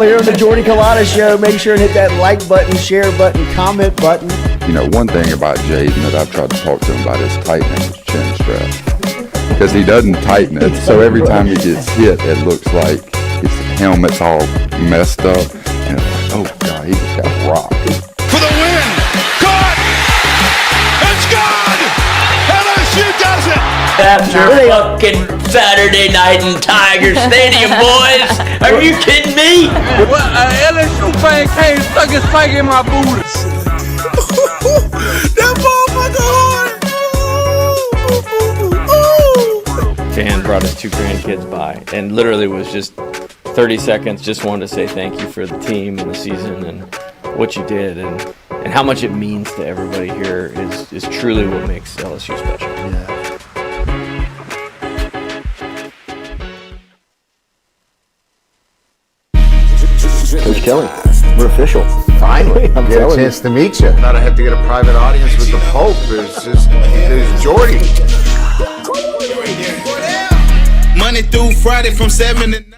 Here on the Jordy Culotta Show, make sure and hit that like button, share button, comment button. You know, one thing about Jaden that I've tried to talk to him about is tightening his chin strap. Because he doesn't tighten it, so every time he gets hit, it looks like his helmet's all messed up. And it's like, oh God, he just got rocked. For the win! Caught! It's gone! LSU does it! After fucking Saturday night in Tiger Stadium, boys! Are you kidding me? Well, LSU fan came stuck his spike in my booty. That motherfucker! Fan brought his 2 grandkids by and literally was just 30 seconds, just wanted to say thank you for the team and the season and what you did and how much it means to everybody here is truly what makes LSU special. Yeah. Coach Kelly, we're official. Finally, I'm get a telling chance to meet you. Thought I had to get a private audience with the Pope. There's Jordy. Monday through Friday from 7 to 9.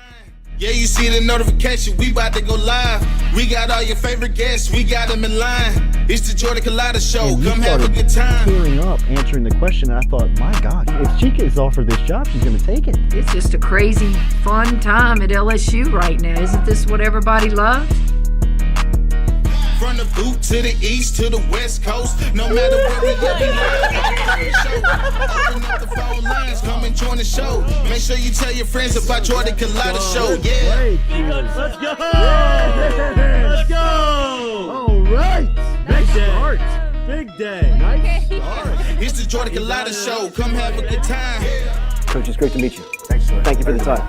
Yeah, you see the notification. We about to go live. We got all your favorite guests. We got them in line. It's the Jordy Culotta Show. And come have a good time. Tearing up, answering the question, and I thought, my God, if she gets offered this job, she's going to take it. It's just a crazy, fun time at LSU right now. Isn't this what everybody loves? From the boot to the east to the west coast. No matter where we go, we open up the phone lines. Come and join the show. Make sure you tell your friends about Jordy Culotta Show. Yeah. Let's go! Let's go! All right. Nice start. Big day. Nice start. It's the Jordy Culotta Show. Come have a good time. Coach, it's great to meet you. Thanks, sir. Thank you for the time.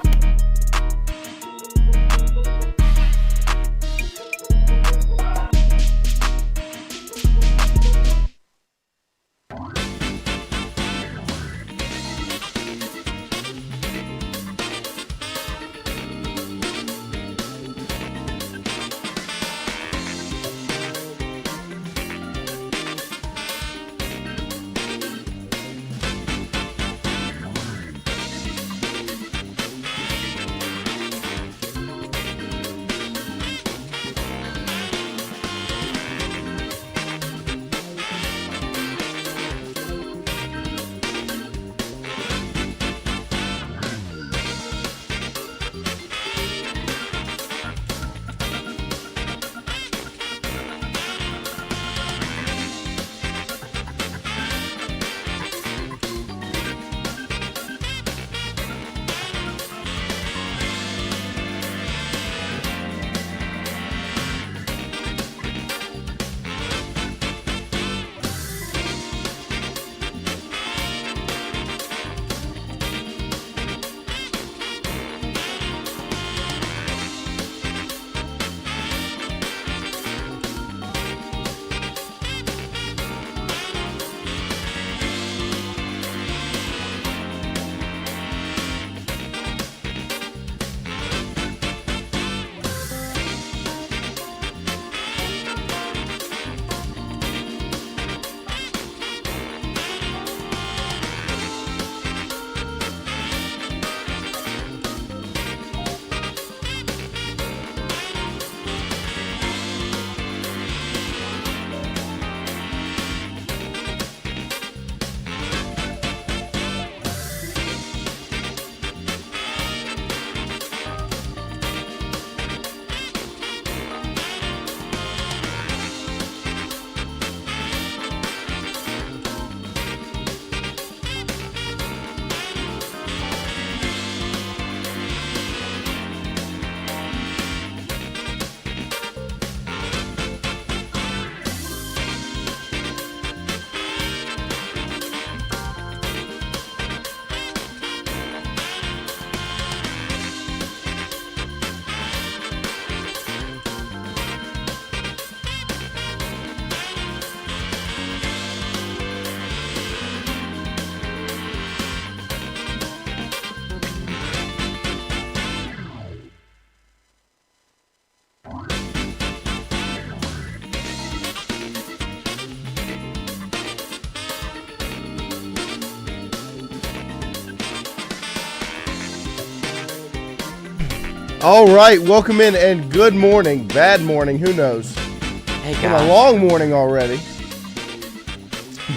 All right, welcome in and good morning, bad morning, who knows? Hey, Been guys. a long morning already.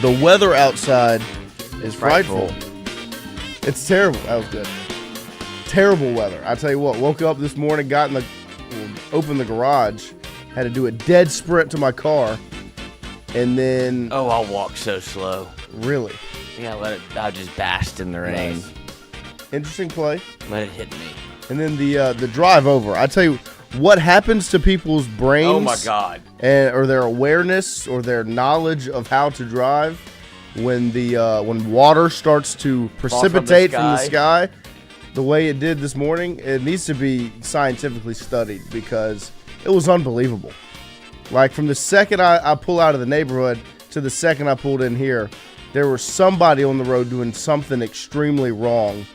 The weather outside is frightful. It's terrible. That was good. Terrible weather. I tell you what, woke up this morning, opened the garage, had to do a dead sprint to my car, and then... Oh, I'll walk so slow. Really? Yeah, I'll just bask in the rain. Nice. Interesting play. Let it hit me. And then the drive over. I tell you, what happens to people's brains? Oh my God! Or their awareness or their knowledge of how to drive when when water starts to precipitate from the sky, the way it did this morning. It needs to be scientifically studied because it was unbelievable. Like from the second I pull out of the neighborhood to the second I pulled in here, there was somebody on the road doing something extremely wrong,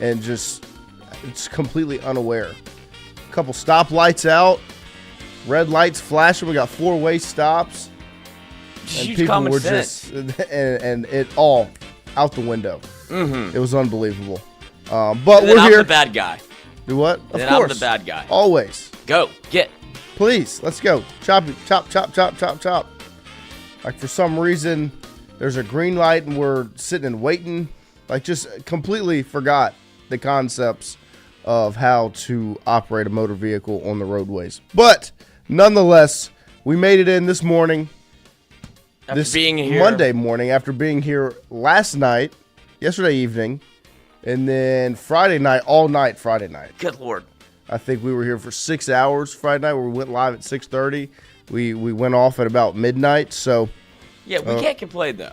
and it's completely unaware. A couple stoplights out, red lights flashing. We got 4-way stops, and people were just and it all out the window. Mm-hmm. It was unbelievable. But we're here. I'm the bad guy. Do what? Of course. I'm the bad guy. Always. Go get. Please, let's go. Chop, chop, chop, chop, chop, chop. Like for some reason, there's a green light and we're sitting and waiting. Like just completely forgot the concepts of how to operate a motor vehicle on the roadways. But nonetheless, we made it in this morning. After being here. Monday morning after being here last night, yesterday evening, and then Friday night, all night Friday night. Good Lord. I think we were here for 6 hours Friday night. We went live at 6:30. We went off at about midnight. So yeah, we can't complain though.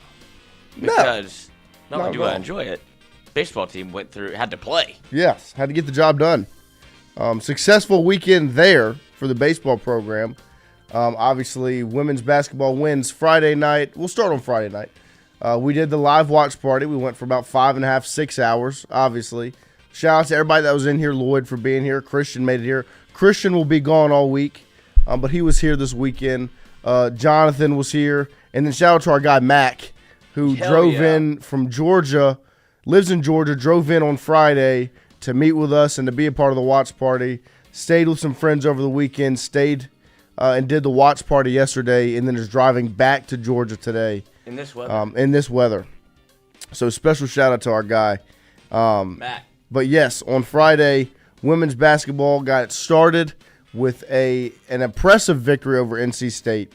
No. Because not only Not do at I all. enjoy it, baseball team had to play. Yes, had to get the job done. Successful weekend there for the baseball program. Obviously, women's basketball wins Friday night. We'll start on Friday night. We did the live watch party. We went for about 5.5, 6 hours, obviously. Shout out to everybody that was in here. Lloyd for being here. Christian made it here. Christian will be gone all week, but he was here this weekend. Jonathan was here. And then shout out to our guy, Mac, who drove in from Georgia, lives in Georgia, drove in on Friday to meet with us and to be a part of the watch party. Stayed with some friends over the weekend, stayed and did the watch party yesterday, and then is driving back to Georgia today. In this weather. In this weather. So special shout out to our guy. Matt. But yes, on Friday, women's basketball got it started with an impressive victory over NC State.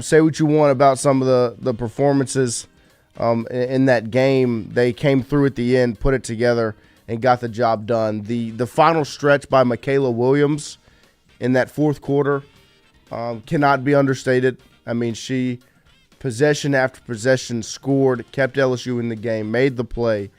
Say what you want about some of the performances in that game. They came through at the end, put it together, and got the job done. The final stretch by Michaela Williams in that fourth quarter cannot be understated. I mean, she, possession after possession, scored, kept LSU in the game, made the play.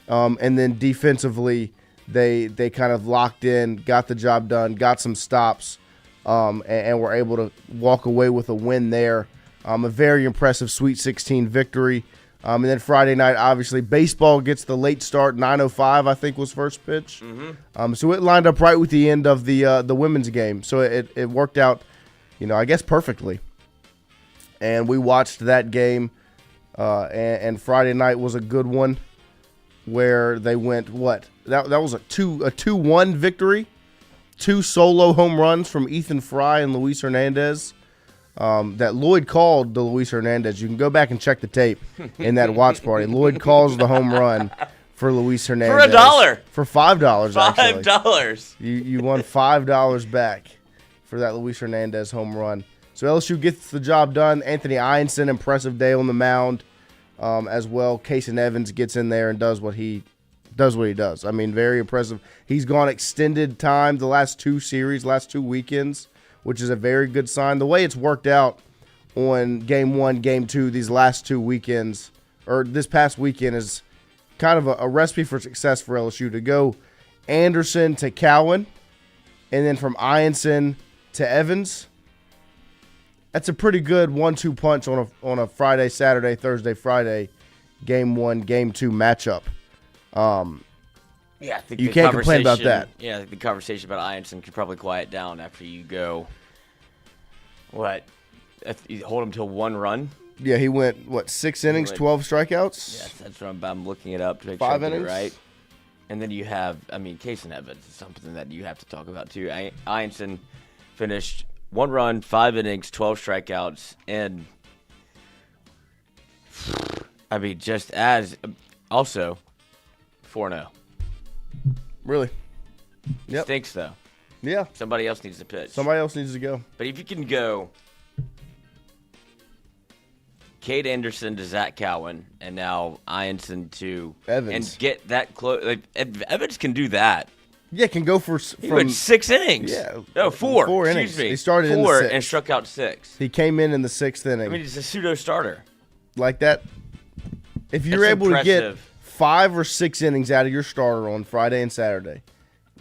And then defensively, they kind of locked in, got the job done, got some stops, and were able to walk away with a win there. A very impressive Sweet 16 victory. And then Friday night, obviously, baseball gets the late start. 9:05, I think, was first pitch. Mm-hmm. So it lined up right with the end of the women's game. So it worked out, I guess perfectly. And we watched that game, and Friday night was a good one, where they went that was a 2-1 victory, 2 solo home runs from Ethan Fry and Luis Hernandez. That Lloyd called the Luis Hernandez. You can go back and check the tape in that watch party. Lloyd calls the home run for Luis Hernandez. For $1. For $5, actually. $5. You won $5 back for that Luis Hernandez home run. So LSU gets the job done. Anthony Ianson, impressive day on the mound as well. Kason Evans gets in there and does what he does. I mean, very impressive. He's gone extended time the last 2 weekends, which is a very good sign. The way it's worked out on game 1, game 2, these last 2 weekends, or this past weekend, is kind of a recipe for success for LSU to go Anderson to Cowan, and then from Ianson to Evans. That's a pretty good 1-2 punch on a Friday, Saturday, Thursday, Friday, game 1, game 2 matchup. Yeah, I think you can't complain about that. Yeah, I think the conversation about Ianson could probably quiet down after you go. What? You hold him to 1 run? Yeah, he went 6 innings, 12 strikeouts. Yes, that's what I'm looking it up to make 5 sure I get innings, it right. And then you have, Case and Evans is something that you have to talk about too. Ianson finished 1 run, 5 innings, 12 strikeouts, and just as also 4-0. Really? Yep. Stinks though. Yeah. Somebody else needs to pitch. Somebody else needs to go. But if you can go Cade Anderson to Zach Cowan, and now Ianson to Evans, and get that close. Like Evans can do that. Yeah, can go He went 6 innings. Yeah, no, 4. 4 Excuse innings. me. He started 4 in the 6th. and struck out 6. He came in the 6th inning. He's a pseudo starter like that. If you're That's able to get impressive. 5 or 6 innings out of your starter on Friday and Saturday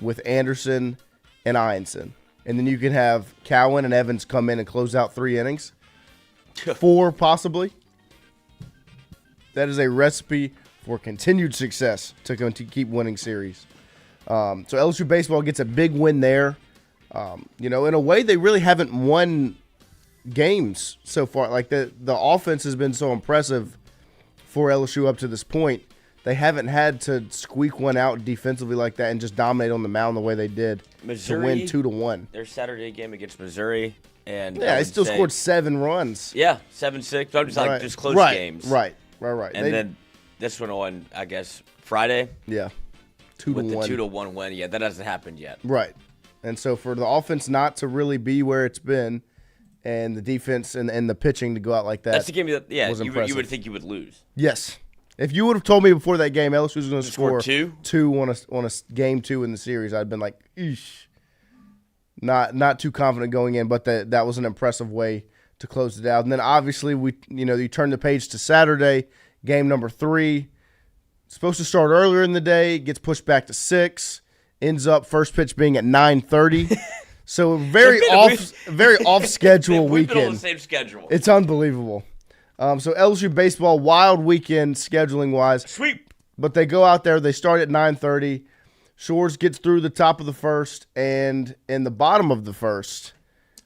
with Anderson and Ianson, and then you can have Cowan and Evans come in and close out 3 innings, 4 possibly. That is a recipe for continued success to keep winning series. So LSU baseball gets a big win there. In a way, they really haven't won games so far. Like the offense has been so impressive for LSU up to this point. They haven't had to squeak one out defensively like that and just dominate on the mound the way they did Missouri, to win 2-1. Their Saturday game against Missouri, and they still scored 7 runs. Yeah, 7-6. But I'm just right. just close right. games. Right. And then this one on, I guess, Friday. Yeah, 2-1 with the 2-1 win. Yeah, that hasn't happened yet. Right. And so for the offense not to really be where it's been, and the defense and the pitching to go out like that, that's the game that was you impressive. would think you would lose. Yes. If you would have told me before that game LSU was going to score 2 on a game 2 in the series, I'd been like, eesh. Not too confident going in, but that was an impressive way to close it out. And then obviously you turn the page to Saturday, game number 3. Supposed to start earlier in the day, gets pushed back to 6, ends up first pitch being at 9:30. So a very off schedule we've weekend. been on the same schedule. It's unbelievable. So LSU baseball, wild weekend scheduling wise. Sweep. But they go out there, they start at 9:30. Shores gets through the top of the first, and in the bottom of the first,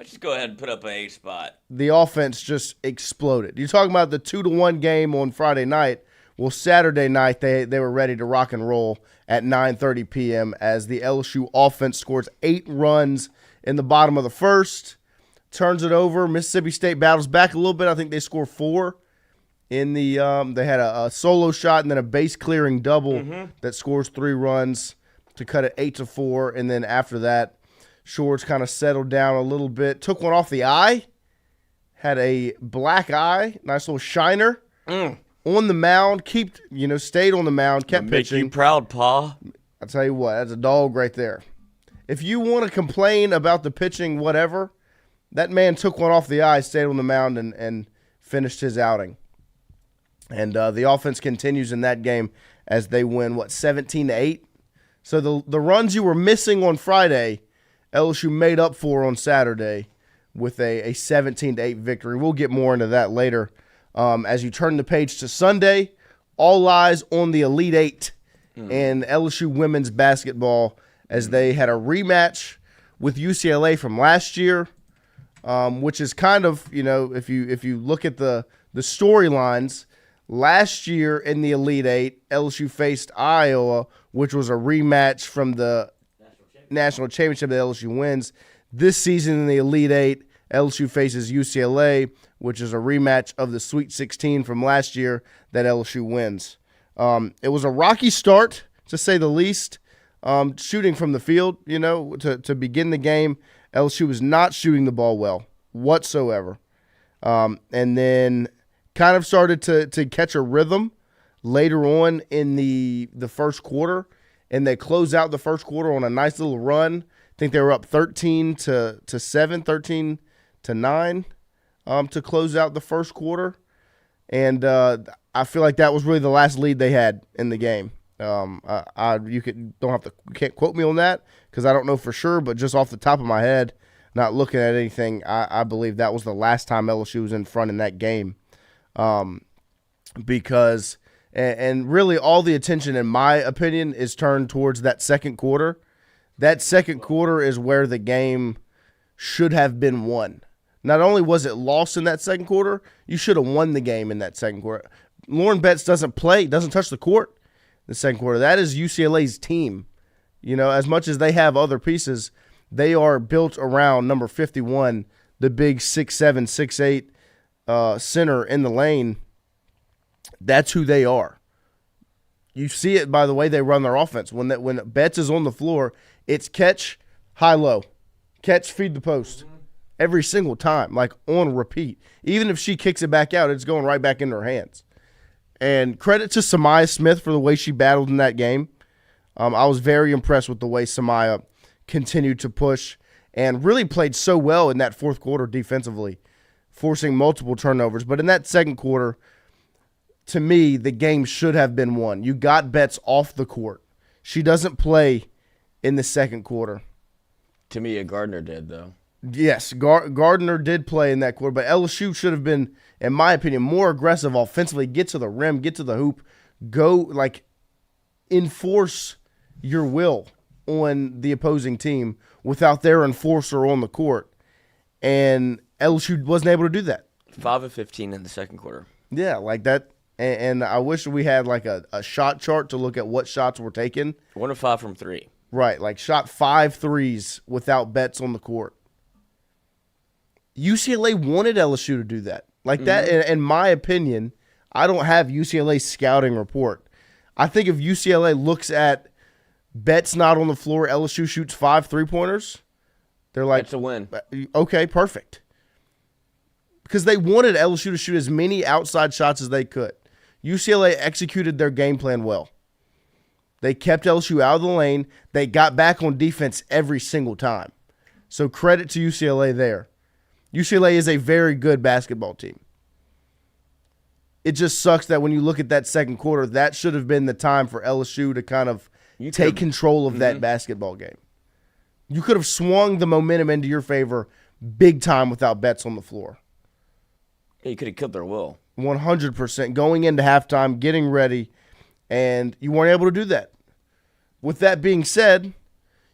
Let's just go ahead and put up an 8 spot. the offense just exploded. You're talking about the 2-1 game on Friday night. Well, Saturday night they were ready to rock and roll at 9:30 p.m. as the LSU offense scores 8 runs in the bottom of the first, turns it over. Mississippi State battles back a little bit. I think they score 4 in the. They had a solo shot and then a base clearing double that scores 3 runs to cut it 8-4. And then after that, Shores kind of settled down a little bit, took one off the eye, had a black eye, nice little shiner. On the mound, stayed on the mound, kept Make pitching. you proud, Pa. I'll tell you what, that's a dog right there. If you want to complain about the pitching, whatever, that man took one off the eye, stayed on the mound, and finished his outing. And the offense continues in that game as they win, 17-8? So the runs you were missing on Friday, LSU made up for on Saturday with a 17-8 victory. We'll get more into that later. As you turn the page to Sunday, all eyes on the Elite Eight and LSU women's basketball as they had a rematch with UCLA from last year, which is kind of, if you look at the storylines, last year in the Elite Eight, LSU faced Iowa, which was a rematch from the national championship that LSU wins. This season in the Elite Eight, LSU faces UCLA, which is a rematch of the Sweet 16 from last year that LSU wins. It was a rocky start, to say the least, shooting from the field, to begin the game. LSU was not shooting the ball well whatsoever. And then kind of started to catch a rhythm later on in the first quarter, and they closed out the first quarter on a nice little run. I think they were up 13-7, 13-9 to close out the first quarter. And I feel like that was really the last lead they had in the game. You can't quote me on that because I don't know for sure, but just off the top of my head, not looking at anything, I believe that was the last time LSU was in front in that game. Because really all the attention, in my opinion, is turned towards that second quarter. That second quarter is where the game should have been won. Not only was it lost in that second quarter, you should have won the game in that second quarter. Lauren Betts doesn't touch the court. the second quarter. That is UCLA's team. You know, as much as they have other pieces, they are built around number 51, the big 6'7", 6'8" center in the lane. That's who they are. You see it by the way they run their offense. When Betts is on the floor, it's catch, high-low, catch, feed the post. Every single time, like on repeat. Even if she kicks it back out, it's going right back into her hands. And credit to Samaya Smith for the way she battled in that game. I was very impressed with the way Samaya continued to push and really played so well in that fourth quarter defensively, forcing multiple turnovers. But in that second quarter, to me, the game should have been won. You got Betts off the court. She doesn't play in the second quarter. Tamia Gardner did, though. Yes, Gardner did play in that quarter, but LSU should have been, in my opinion, more aggressive offensively. Get to the rim, get to the hoop, go, like, enforce your will on the opposing team without their enforcer on the court. And LSU wasn't able to do that. 5 of 15 in the second quarter. Yeah, like that. And I wish we had, like, a shot chart to look at what shots were taken. 1 of 5 from 3. Right, like shot 5 threes without Betts on the court. UCLA wanted LSU to do that. Like that, in my opinion, I don't have UCLA's scouting report. I think if UCLA looks at Betts not on the floor, LSU shoots 5 3-pointers, they're like, it's a win. Okay, perfect. Because they wanted LSU to shoot as many outside shots as they could. UCLA executed their game plan well. They kept LSU out of the lane. They got back on defense every single time. So credit to UCLA there. UCLA is a very good basketball team. It just sucks that when you look at that second quarter, that should have been the time for LSU to kind of take control of that basketball game. You could have swung the momentum into your favor big time without Betts on the floor. Yeah, you could have killed their will. 100%. Going into halftime, getting ready, and you weren't able to do that. With that being said,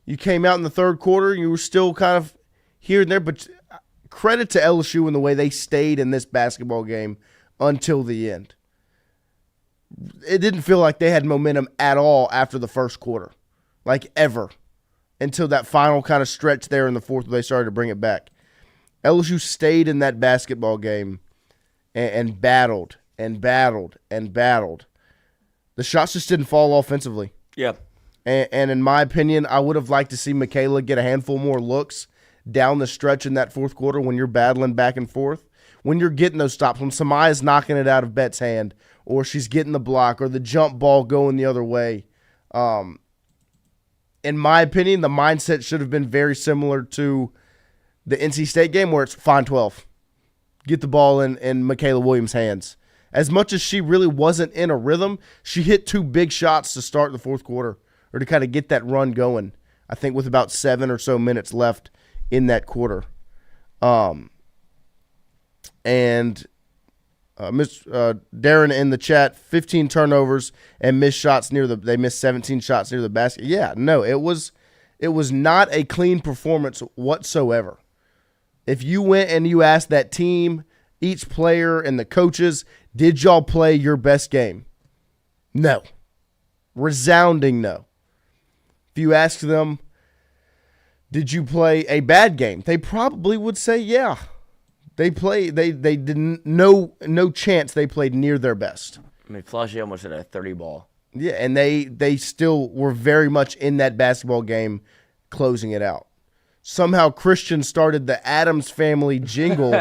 you came out in the third quarter, and you were still kind of here and there, but credit to LSU in the way they stayed in this basketball game until the end. It didn't feel like they had momentum at all after the first quarter, like ever, until that final kind of stretch there in the fourth where they started to bring it back. LSU stayed in that basketball game and battled and battled and battled. The shots just didn't fall offensively. Yeah. And in my opinion, I would have liked to see Michaela get a handful more looks down the stretch in that fourth quarter when you're battling back and forth. When you're getting those stops, when Samaya's knocking it out of Betts' hand, or she's getting the block, or the jump ball going the other way. In my opinion, the mindset should have been very similar to the NC State game where it's fine 12. Get the ball in Michaela Williams' hands. As much as she really wasn't in a rhythm, she hit 2 big shots to start the fourth quarter, or to kind of get that run going, I think with about 7 or so minutes left in that quarter. Miss Darren in the chat, 15 turnovers and missed shots they missed 17 shots near the basket. Yeah, no, it was not a clean performance whatsoever. If you went and you asked that team, each player and the coaches, did y'all play your best game? No. Resounding no. If you ask them, did you play a bad game? They probably would say, yeah. They didn't, no chance they played near their best. I mean, Flaugier almost hit a 30 ball. Yeah, and they still were very much in that basketball game closing it out. Somehow Christian started the Addams Family jingle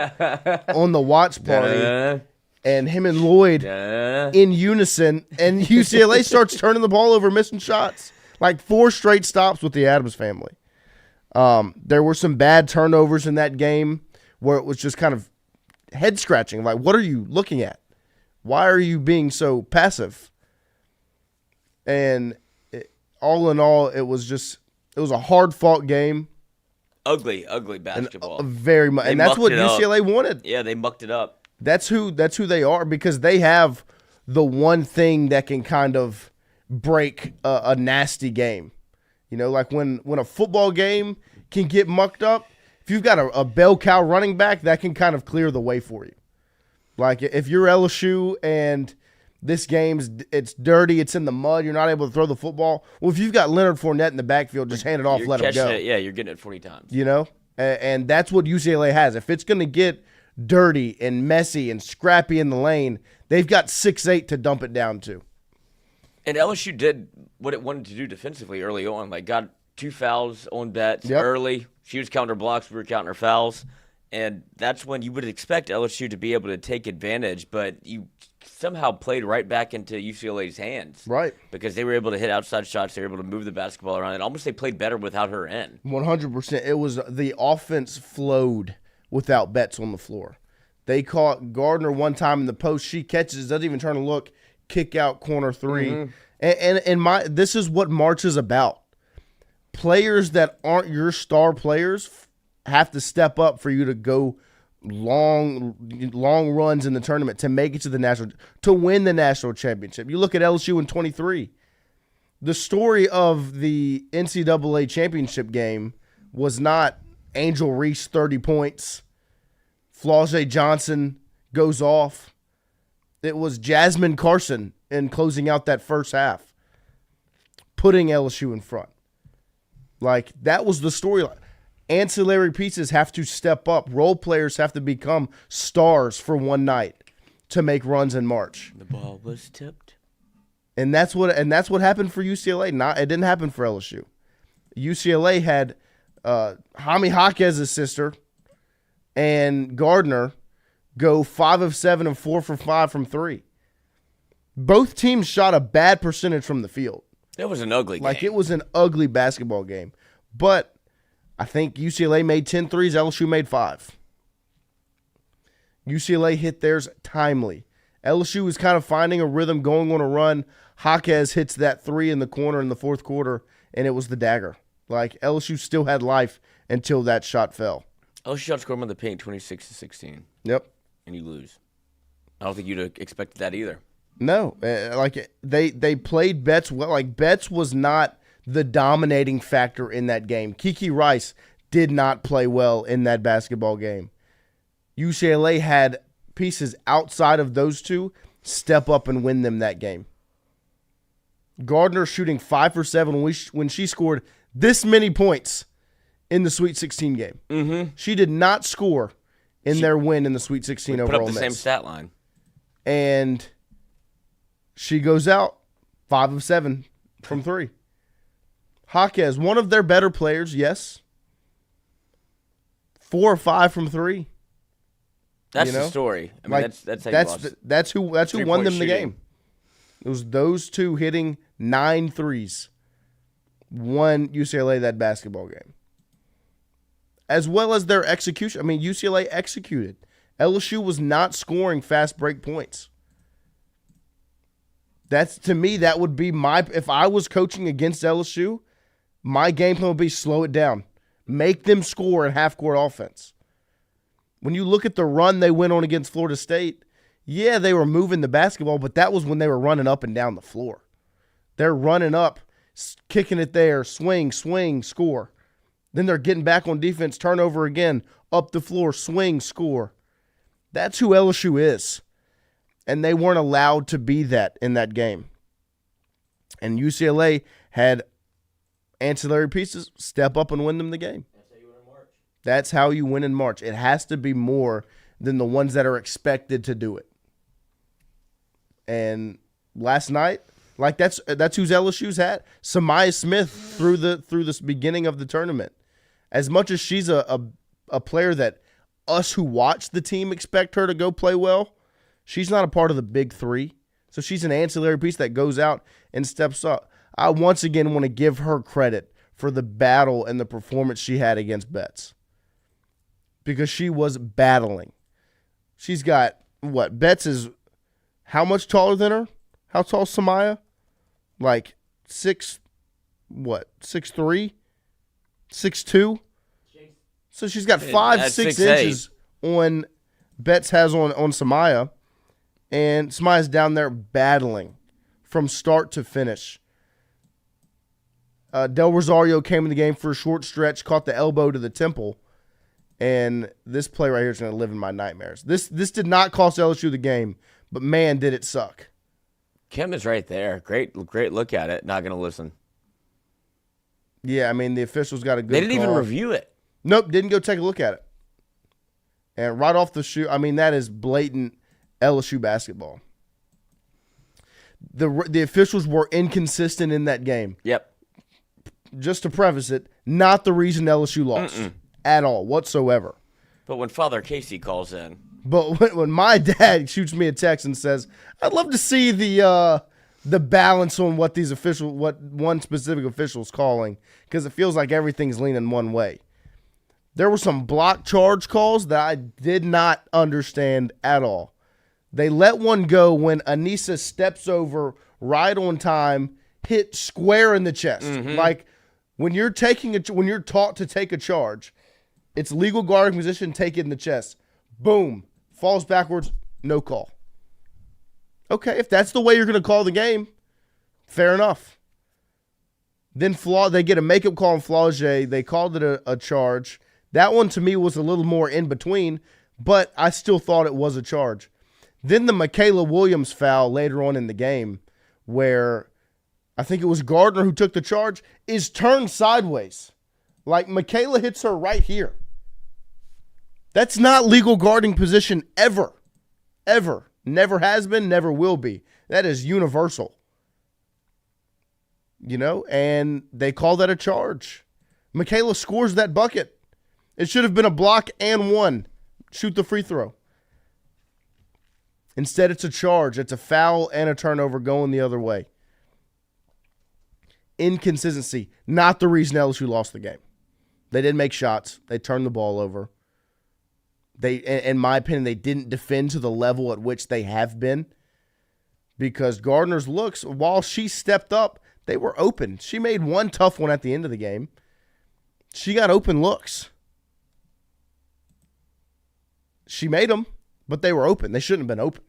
on the watch party, and him and Lloyd in unison, and UCLA starts turning the ball over, missing shots. Like 4 straight stops with the Addams Family. There were some bad turnovers in that game where it was just kind of head-scratching. Like, what are you looking at? Why are you being so passive? And all in all, it was a hard-fought game. Ugly basketball. Very much. And that's what UCLA wanted. Yeah, they mucked it up. That's who they are, because they have the one thing that can kind of break a nasty game. You know, like when a football game can get mucked up, if you've got a bell cow running back, that can kind of clear the way for you. Like if you're LSU and This it's dirty. It's in the mud. You're not able to throw the football. Well, if you've got Leonard Fournette in the backfield, just hand it off, let him go. Yeah, you're getting it 40 times. You know? And that's what UCLA has. If it's going to get dirty and messy and scrappy in the lane, they've got 6'8" to dump it down to. And LSU did what it wanted to do defensively early on. Like, got 2 fouls on Betts early. She was counting her blocks. We were counting her fouls. And that's when you would expect LSU to be able to take advantage, but you somehow played right back into UCLA's hands. Right. Because they were able to hit outside shots. They were able to move the basketball around. And almost they played better without her in. 100%. It was the offense flowed without Betts on the floor. They caught Gardner one time in the post. She catches, doesn't even turn to look, kick out corner 3. Mm-hmm. And this is what March is about. Players that aren't your star players have to step up for you to go long runs in the tournament to make it to win the national championship. You look at LSU in 23. The story of the NCAA championship game was not Angel Reese 30 points, Flau'jae Johnson goes off. It was Jasmine Carson in closing out that first half, putting LSU in front. Like, that was the storyline. Ancillary pieces have to step up. Role players have to become stars for one night to make runs in March. The ball was tipped. And that's what happened for UCLA. It didn't happen for LSU. UCLA had Jaime Jaquez's sister and Gardner go 5 of 7 and 4 for 5 from 3. Both teams shot a bad percentage from the field. It was an ugly game. Like, it was an ugly basketball game. But I think UCLA made 10 threes, LSU made 5. UCLA hit theirs timely. LSU was kind of finding a rhythm, going on a run. Jaquez hits that 3 in the corner in the fourth quarter, and it was the dagger. Like, LSU still had life until that shot fell. LSU outscored them in the paint 26-16. Yep. And you lose. I don't think you'd have expected that either. No. Like, they played Betts well. Like, Betts was not the dominating factor in that game. Kiki Rice did not play well in that basketball game. UCLA had pieces outside of those two step up and win them that game. Gardner shooting 5 for 7 when she scored this many points in the Sweet 16 game. Mm-hmm. She did not score in their win in the Sweet 16 over Ole Miss. Put up the same stat line. And she goes out 5 of 7 from 3. Jaquez, one of their better players, yes. 4 or 5 from 3. That's the story. I mean, like, that's how you lost. That's who won them the game. It was those two hitting 9 threes. Won UCLA that basketball game. As well as their execution. I mean, UCLA executed. LSU was not scoring fast break points. To me, that would be if I was coaching against LSU, my game plan would be slow it down. Make them score in half-court offense. When you look at the run they went on against Florida State, yeah, they were moving the basketball, but that was when they were running up and down the floor. They're running up, kicking it there, swing, score. Then they're getting back on defense, turnover again, up the floor, swing, score. That's who LSU is. And they weren't allowed to be that in that game. And UCLA had ancillary pieces step up and win them the game. That's how you win in March. It has to be more than the ones that are expected to do it. And last night, like that's who's LSU's had. Samaya Smith through this beginning of the tournament. As much as she's a player that us who watch the team expect her to go play well, she's not a part of the big three. So she's an ancillary piece that goes out and steps up. I once again want to give her credit for the battle and the performance she had against Betts. Because she was battling. She's got, Betts is how much taller than her? How tall is Samaya? Like 6'3"? 6'2"? So she's got 5-6 inches on Betts has on Samaya. And Samaya's down there battling from start to finish. Del Rosario came in the game for a short stretch, caught the elbow to the temple. And this play right here is going to live in my nightmares. This did not cost LSU the game, but man, did it suck. Kim is right there. Great look at it. Not going to listen. Yeah, I mean, the officials got a good They didn't even call. review it. Nope, didn't go take a look at it. And right off the shoot, I mean, that is blatant LSU basketball. The officials were inconsistent in that game. Yep. Just to preface it, not the reason LSU lost at all, whatsoever. But when Father Casey calls in. But when my dad shoots me a text and says, I'd love to see the balance on what one specific official's calling, because it feels like everything's leaning one way. There were some block charge calls that I did not understand at all. They let one go when Aneesah steps over right on time, hit square in the chest. Like when you're when you're taught to take a charge, it's legal guarding position, take it in the chest. Boom, falls backwards, no call. Okay, if that's the way you're going to call the game, fair enough. Then they get a makeup call on Flaugier. They called it a charge. That one to me was a little more in between, but I still thought it was a charge. Then the Michaela Williams foul later on in the game, where I think it was Gardner who took the charge, is turned sideways. Like Michaela hits her right here. That's not legal guarding position ever. Ever. Never has been, never will be. That is universal. You know, and they call that a charge. Michaela scores that bucket. It should have been a block and one. Shoot the free throw. Instead, it's a charge. It's a foul and a turnover going the other way. Inconsistency. Not the reason LSU lost the game. They didn't make shots. They turned the ball over. In my opinion, they didn't defend to the level at which they have been, because Gardner's looks, while she stepped up, they were open. She made one tough one at the end of the game. She got open looks. She made them, but they were open. They shouldn't have been open.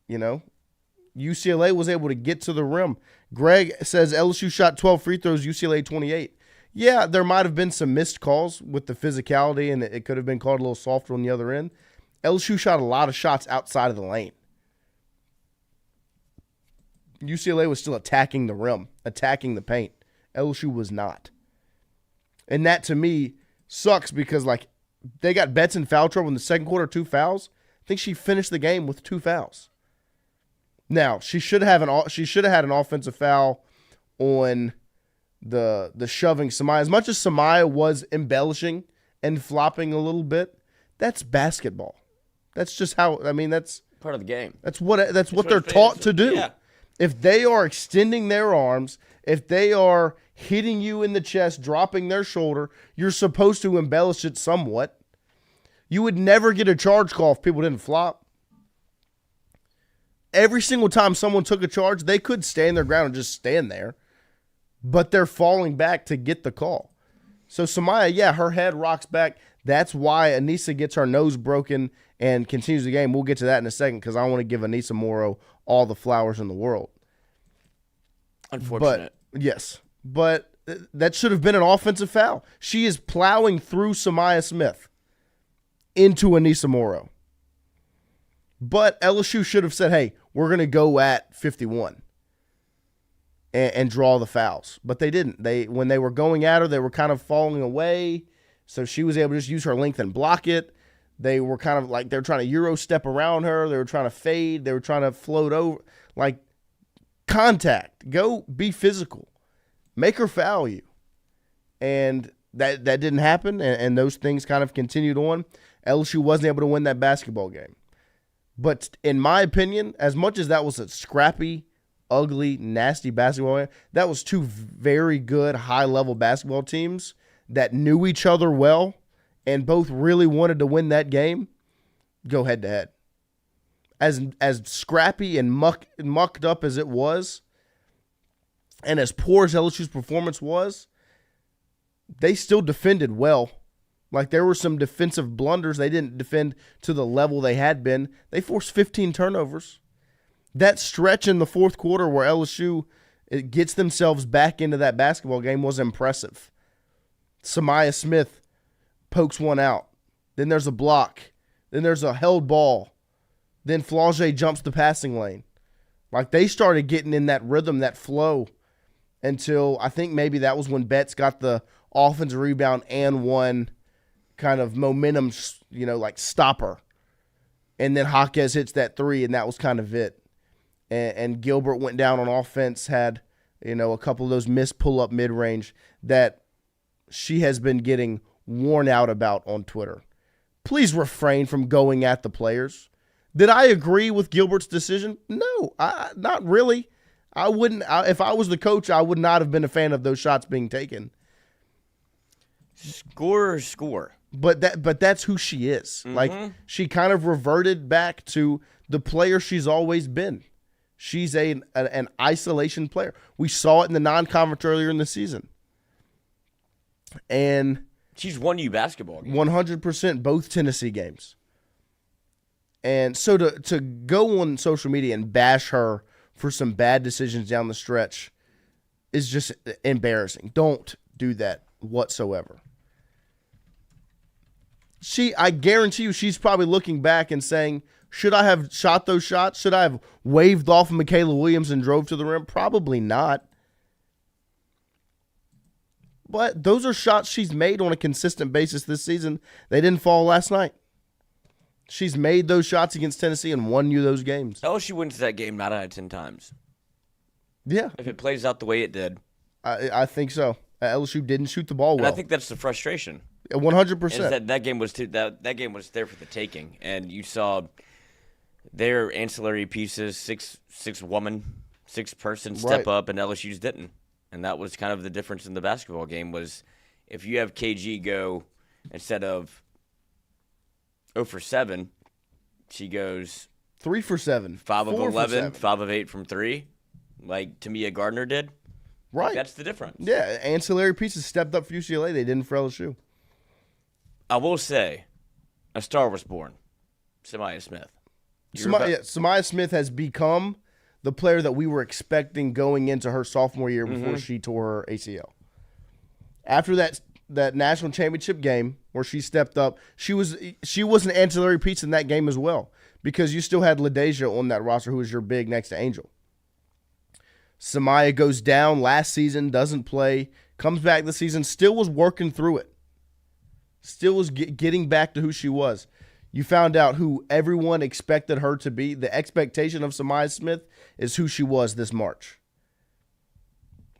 You know, UCLA was able to get to the rim. Greg says LSU shot 12 free throws, UCLA 28. Yeah, there might have been some missed calls with the physicality, and it could have been called a little softer on the other end. LSU shot a lot of shots outside of the lane. UCLA was still attacking the rim, attacking the paint. LSU was not. And that, to me, sucks because, like, they got Betts in foul trouble in the second quarter, 2 fouls. I think she finished the game with 2 fouls. Now, she should have had an offensive foul on the shoving Samaya. As much as Samaya was embellishing and flopping a little bit, that's basketball. That's just how, I mean, that's part of the game. That's what they're taught to do. Yeah. If they are extending their arms, if they are hitting you in the chest, dropping their shoulder, you're supposed to embellish it somewhat. You would never get a charge call if people didn't flop. Every single time someone took a charge, they could stand their ground and just stand there, but they're falling back to get the call. So Samaya, yeah, her head rocks back. That's why Aneesah gets her nose broken and continues the game. We'll get to that in a second because I want to give Aneesah Morrow all the flowers in the world. Unfortunate. But, yes, but that should have been an offensive foul. She is plowing through Samaya Smith into Aneesah Morrow. But LSU should have said, hey, we're going to go at 51 and draw the fouls. But they didn't. When they were going at her, they were kind of falling away. So she was able to just use her length and block it. They were kind of like they were trying to Euro step around her. They were trying to fade. They were trying to float over. Like, contact. Go be physical. Make her foul you. And that didn't happen, and those things kind of continued on. LSU wasn't able to win that basketball game. But in my opinion, as much as that was a scrappy, ugly, nasty basketball game, that was 2 very good, high-level basketball teams that knew each other well and both really wanted to win that game, go head-to-head. As scrappy and mucked up as it was, and as poor as LSU's performance was, they still defended well. Like, there were some defensive blunders. They didn't defend to the level they had been. They forced 15 turnovers. That stretch in the fourth quarter where LSU gets themselves back into that basketball game was impressive. Samaya Smith pokes one out. Then there's a block. Then there's a held ball. Then Flaugier jumps the passing lane. Like, they started getting in that rhythm, that flow, until I think maybe that was when Betts got the offensive rebound and one kind of momentum, like stopper. And then Jaquez hits that three, and that was kind of it. And Gilbert went down on offense, had, a couple of those missed pull-up mid-range that she has been getting worn out about on Twitter. Please refrain from going at the players. Did I agree with Gilbert's decision? No, not really. I wouldn't. If I was the coach, I would not have been a fan of those shots being taken. Score. But that's who she is. Mm-hmm. Like, she kind of reverted back to the player she's always been. She's an isolation player. We saw it in the non-conference earlier in the season. And she's won you basketball games. 100% both Tennessee games. And so to go on social media and bash her for some bad decisions down the stretch is just embarrassing. Don't do that whatsoever. I guarantee you she's probably looking back and saying, should I have shot those shots? Should I have waved off Michaela Williams and drove to the rim? Probably not. But those are shots she's made on a consistent basis this season. They didn't fall last night. She's made those shots against Tennessee and won you those games. LSU wins that game 9 out of 10 times. Yeah. If it plays out the way it did. I think so. LSU didn't shoot the ball well. And I think that's the frustration. 100%. That game was that game was there for the taking, and you saw their ancillary pieces, six person step up, and LSU's didn't, and that was kind of the difference in the basketball game. Was if you have KG go instead of 0 for 7, she goes 3 for 7, 5 of 11, 5 of 8 from 3, like Tamia Gardner did. Right, that's the difference. Yeah, ancillary pieces stepped up for UCLA. They didn't for LSU. I will say, a star was born, Samaya Smith. Samaya Smith has become the player that we were expecting going into her sophomore year before she tore her ACL. After that national championship game where she stepped up, she was an ancillary piece in that game as well, because you still had LaDeja on that roster, who was your big next to Angel. Samaya goes down last season, doesn't play, comes back this season, still was working through it. Still was getting back to who she was. You found out who everyone expected her to be. The expectation of Samaya Smith is who she was this March.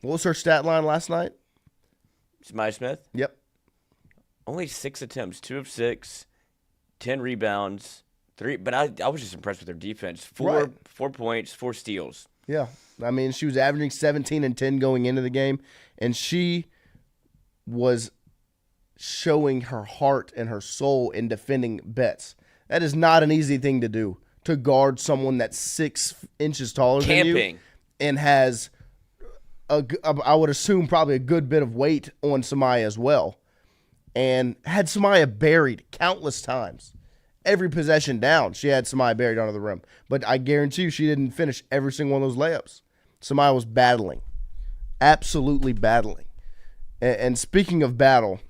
What was her stat line last night? Samaya Smith? Yep. Only 6 attempts, 2 of 6, 10 rebounds, 3. But I was just impressed with her defense. 4 points, 4 steals. Yeah. I mean, she was averaging 17 and 10 going into the game, and she was showing her heart and her soul in defending Betts. That is not an easy thing to do, to guard someone that's 6 inches taller than you and has, I would assume, probably a good bit of weight on Samaya as well, and had Samaya buried countless times. Every possession down, she had Samaya buried under the rim. But I guarantee you she didn't finish every single one of those layups. Samaya was battling, absolutely battling. And speaking of battle,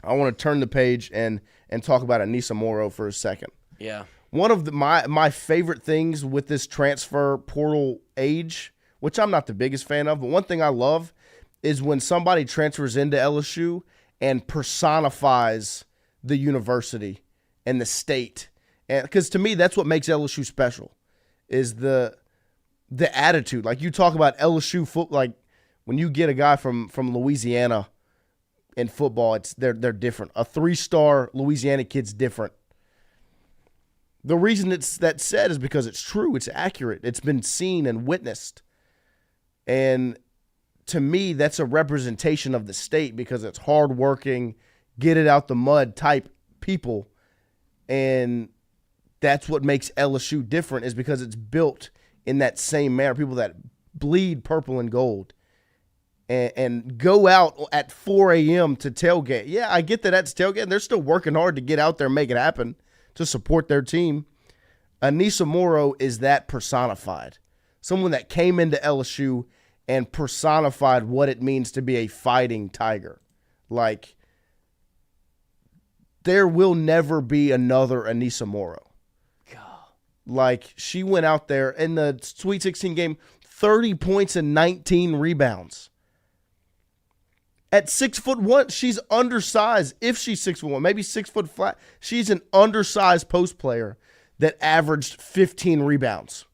I want to turn the page and talk about Aneesah Morrow for a second. Yeah. One of my favorite things with this transfer portal age, which I'm not the biggest fan of, but one thing I love is when somebody transfers into LSU and personifies the university and the state. And because to me, that's what makes LSU special, is the attitude. Like, you talk about LSU football, like when you get a guy from Louisiana in football, they're different. A 3-star Louisiana kid's different. The reason that's said is because it's true. It's accurate. It's been seen and witnessed. And to me, that's a representation of the state, because it's hardworking, get it out the mud type people. And that's what makes LSU different, is because it's built in that same manner. People that bleed purple and gold and go out at 4 a.m. to tailgate. Yeah, I get that that's tailgate. They're still working hard to get out there and make it happen to support their team. Aneesah Morrow is that personified. Someone that came into LSU and personified what it means to be a fighting Tiger. Like, there will never be another Aneesah Morrow. Like, she went out there in the Sweet 16 game, 30 points and 19 rebounds. At 6'1", she's undersized. If she's 6'1", maybe 6 foot flat, she's an undersized post player that averaged 15 rebounds.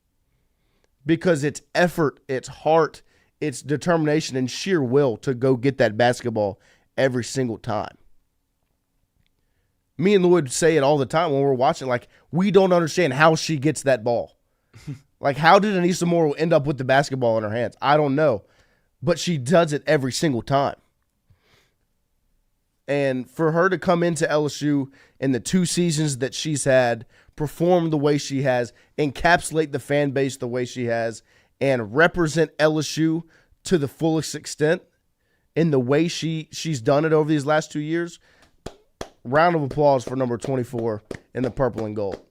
Because it's effort, it's heart, it's determination, and sheer will to go get that basketball every single time. Me and Lloyd say it all the time when we're watching, like, we don't understand how she gets that ball. Like, how did Aneesah Morrow end up with the basketball in her hands? I don't know. But she does it every single time. And for her to come into LSU in the 2 seasons that she's had, perform the way she has, encapsulate the fan base the way she has, and represent LSU to the fullest extent in the way she's done it over these last 2 years, round of applause for number 24 in the purple and gold.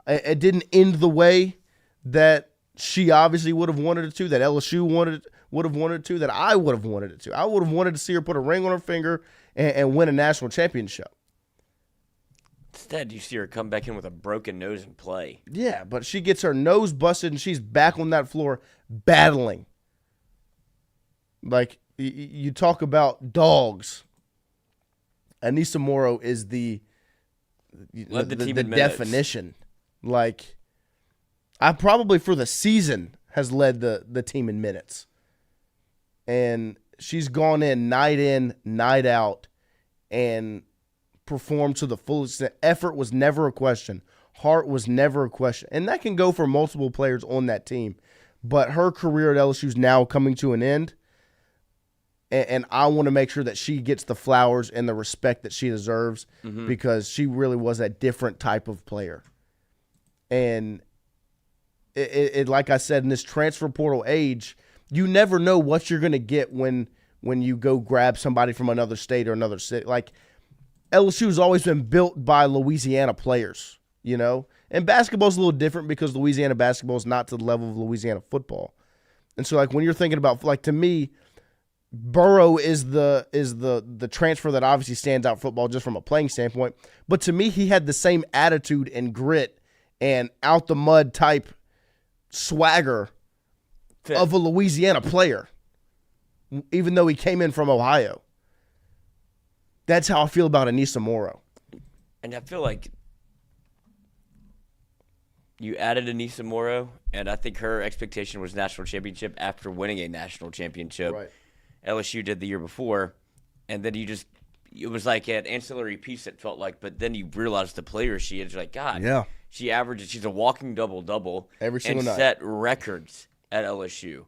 It didn't end the way that she obviously would have wanted it to, that LSU would have wanted it to, that I would have wanted it to. I would have wanted to see her put a ring on her finger and win a national championship. Instead, you see her come back in with a broken nose and play. Yeah, but she gets her nose busted and she's back on that floor battling. Like, you talk about dogs. Aneesah Morrow is the definition. Like, I probably for the season has led the team in minutes. And she's gone in, night out, and performed to the fullest extent. Effort was never a question. Heart was never a question. And that can go for multiple players on that team. But her career at LSU is now coming to an end. And I want to make sure that she gets the flowers and the respect that she deserves because she really was a different type of player. And it like I said, in this transfer portal age, you never know what you're going to get when you go grab somebody from another state or another city. Like, LSU has always been built by Louisiana players, you know? And basketball's a little different because Louisiana basketball is not to the level of Louisiana football. And so, like, when you're thinking about, like, to me, Burrow is the transfer that obviously stands out football just from a playing standpoint. But to me, he had the same attitude and grit and out the mud type swagger of a Louisiana player, even though he came in from Ohio. That's how I feel about Aneesah Morrow. And I feel like you added Aneesah Morrow, and I think her expectation was national championship after winning a national championship. Right. LSU did the year before, and then it was like an ancillary piece, it felt like, but then you realized the player she is. You're like, God, yeah. She's a walking double-double. Every single night. And set records at LSU.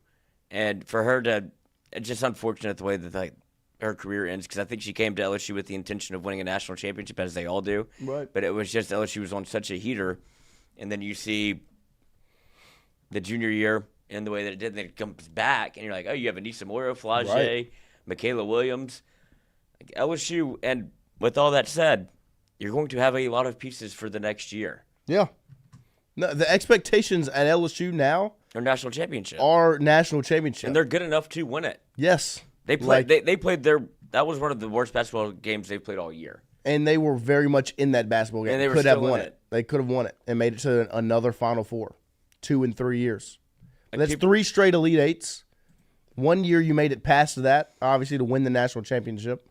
And for her to, it's just unfortunate the way that her career ends, because I think she came to LSU with the intention of winning a national championship, as they all do. Right. But it was just LSU was on such a heater, and then you see the junior year in the way that it did, and then it comes back, and you're like, oh, you have Aneesah Morrow, Flage, right. Michaela Williams, LSU. And with all that said, you're going to have a lot of pieces for the next year. Yeah. No, the expectations at LSU now are national championship. And they're good enough to win it. Yes. They played. They played that was one of the worst basketball games they've played all year. And they were very much in that basketball game. And they could have won it. They could have won it and made it to another Final Four, 2 in 3 years. That's 3 straight Elite Eights. 1 year you made it past that, obviously, to win the national championship.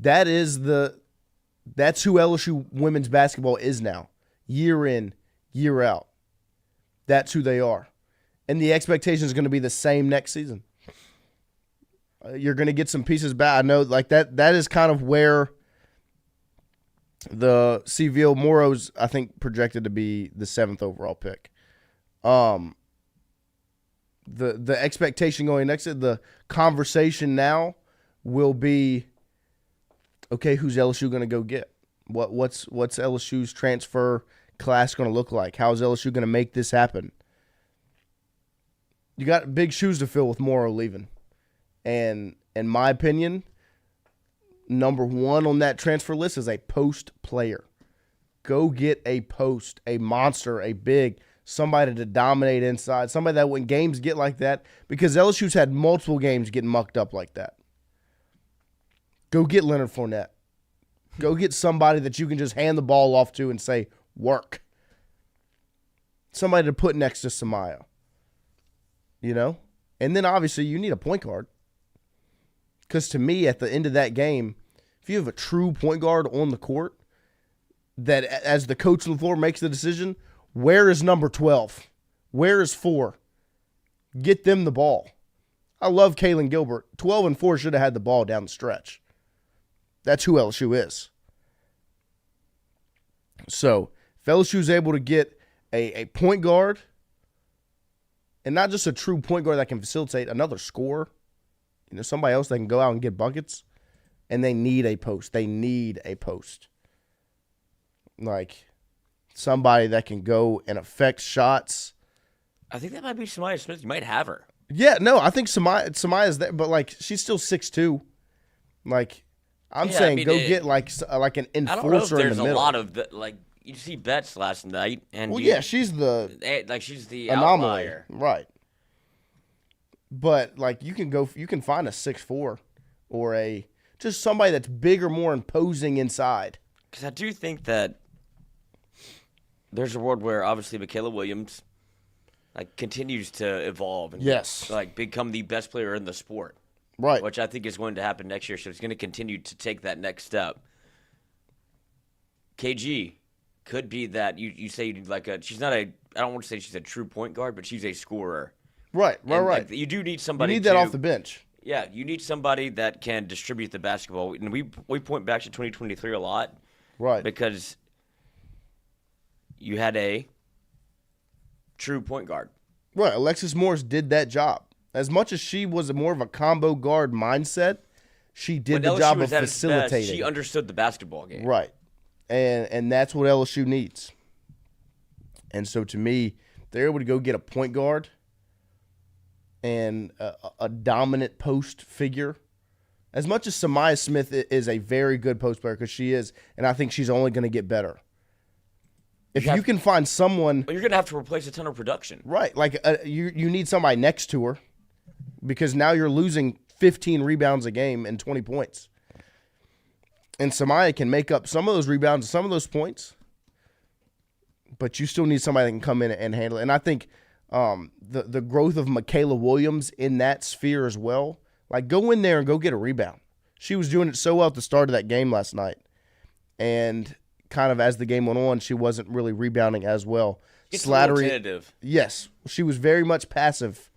That's who LSU women's basketball is now, year in, year out. That's who they are. And the expectation is going to be the same next season. You're going to get some pieces back. I know, like that is kind of where the CVO Morrow's, I think, projected to be the 7th overall pick. The expectation going next, the conversation now will be, okay, who's LSU going to go get? What's LSU's transfer class going to look like? How's LSU going to make this happen? You got big shoes to fill with Morrow leaving. And in my opinion, number 1 on that transfer list is a post player. Go get a post, a monster, a big, somebody to dominate inside, somebody that when games get like that, because LSU's had multiple games getting mucked up like that. Go get Leonard Fournette. Go get somebody that you can just hand the ball off to and say, work. somebody to put next to Samaya. You know? And then obviously you need a point guard. Because to me, at the end of that game, if you have a true point guard on the court, that as the coach on the floor makes the decision, where is number 12? Where is 4? Get them the ball. I love Kaylin Gilbert. 12 and 4 should have had the ball down the stretch. That's who LSU is. So if LSU is able to get a point guard, and not just a true point guard that can facilitate, another scorer, you know, somebody else that can go out and get buckets, and they need a post. They need a post. Like somebody that can go and affect shots. I think that might be Samaya Smith. You might have her. Yeah, no, I think Samaya's there, but like she's still 6'2". Like I'm saying, go get like an enforcer in the middle. I don't know if there's a lot of like you see Betts last night, and she's the anomaly, outlier. right? But like you can find a 6'4" or just somebody that's bigger, more imposing inside. Because I do think that there's a world where obviously Michaela Williams continues to evolve and become the best player in the sport. Right. Which I think is going to happen next year. So it's going to continue to take that next step. KG could be that you say she's not I don't want to say she's a true point guard, but she's a scorer. Right. You do need somebody. You need that off the bench. Yeah, you need somebody that can distribute the basketball. And we point back to 2023 a lot. Right. Because you had a true point guard. Right. Alexis Morris did that job. As much as she was more of a combo guard mindset, she did the job of facilitating. She understood the basketball game. Right. And that's what LSU needs. And so to me, they're able to go get a point guard and a dominant post figure. As much as Samaya Smith is a very good post player, because she is, and I think she's only going to get better. If you can find someone... Well, you're going to have to replace a ton of production. Right. Like you need somebody next to her, because now you're losing 15 rebounds a game and 20 points. And Samaya can make up some of those rebounds and some of those points, but you still need somebody that can come in and handle it. And I think the growth of Michaela Williams in that sphere as well, like go in there and go get a rebound. She was doing it so well at the start of that game last night. And kind of as the game went on, she wasn't really rebounding as well. It's Slattery, yes, she was very much passive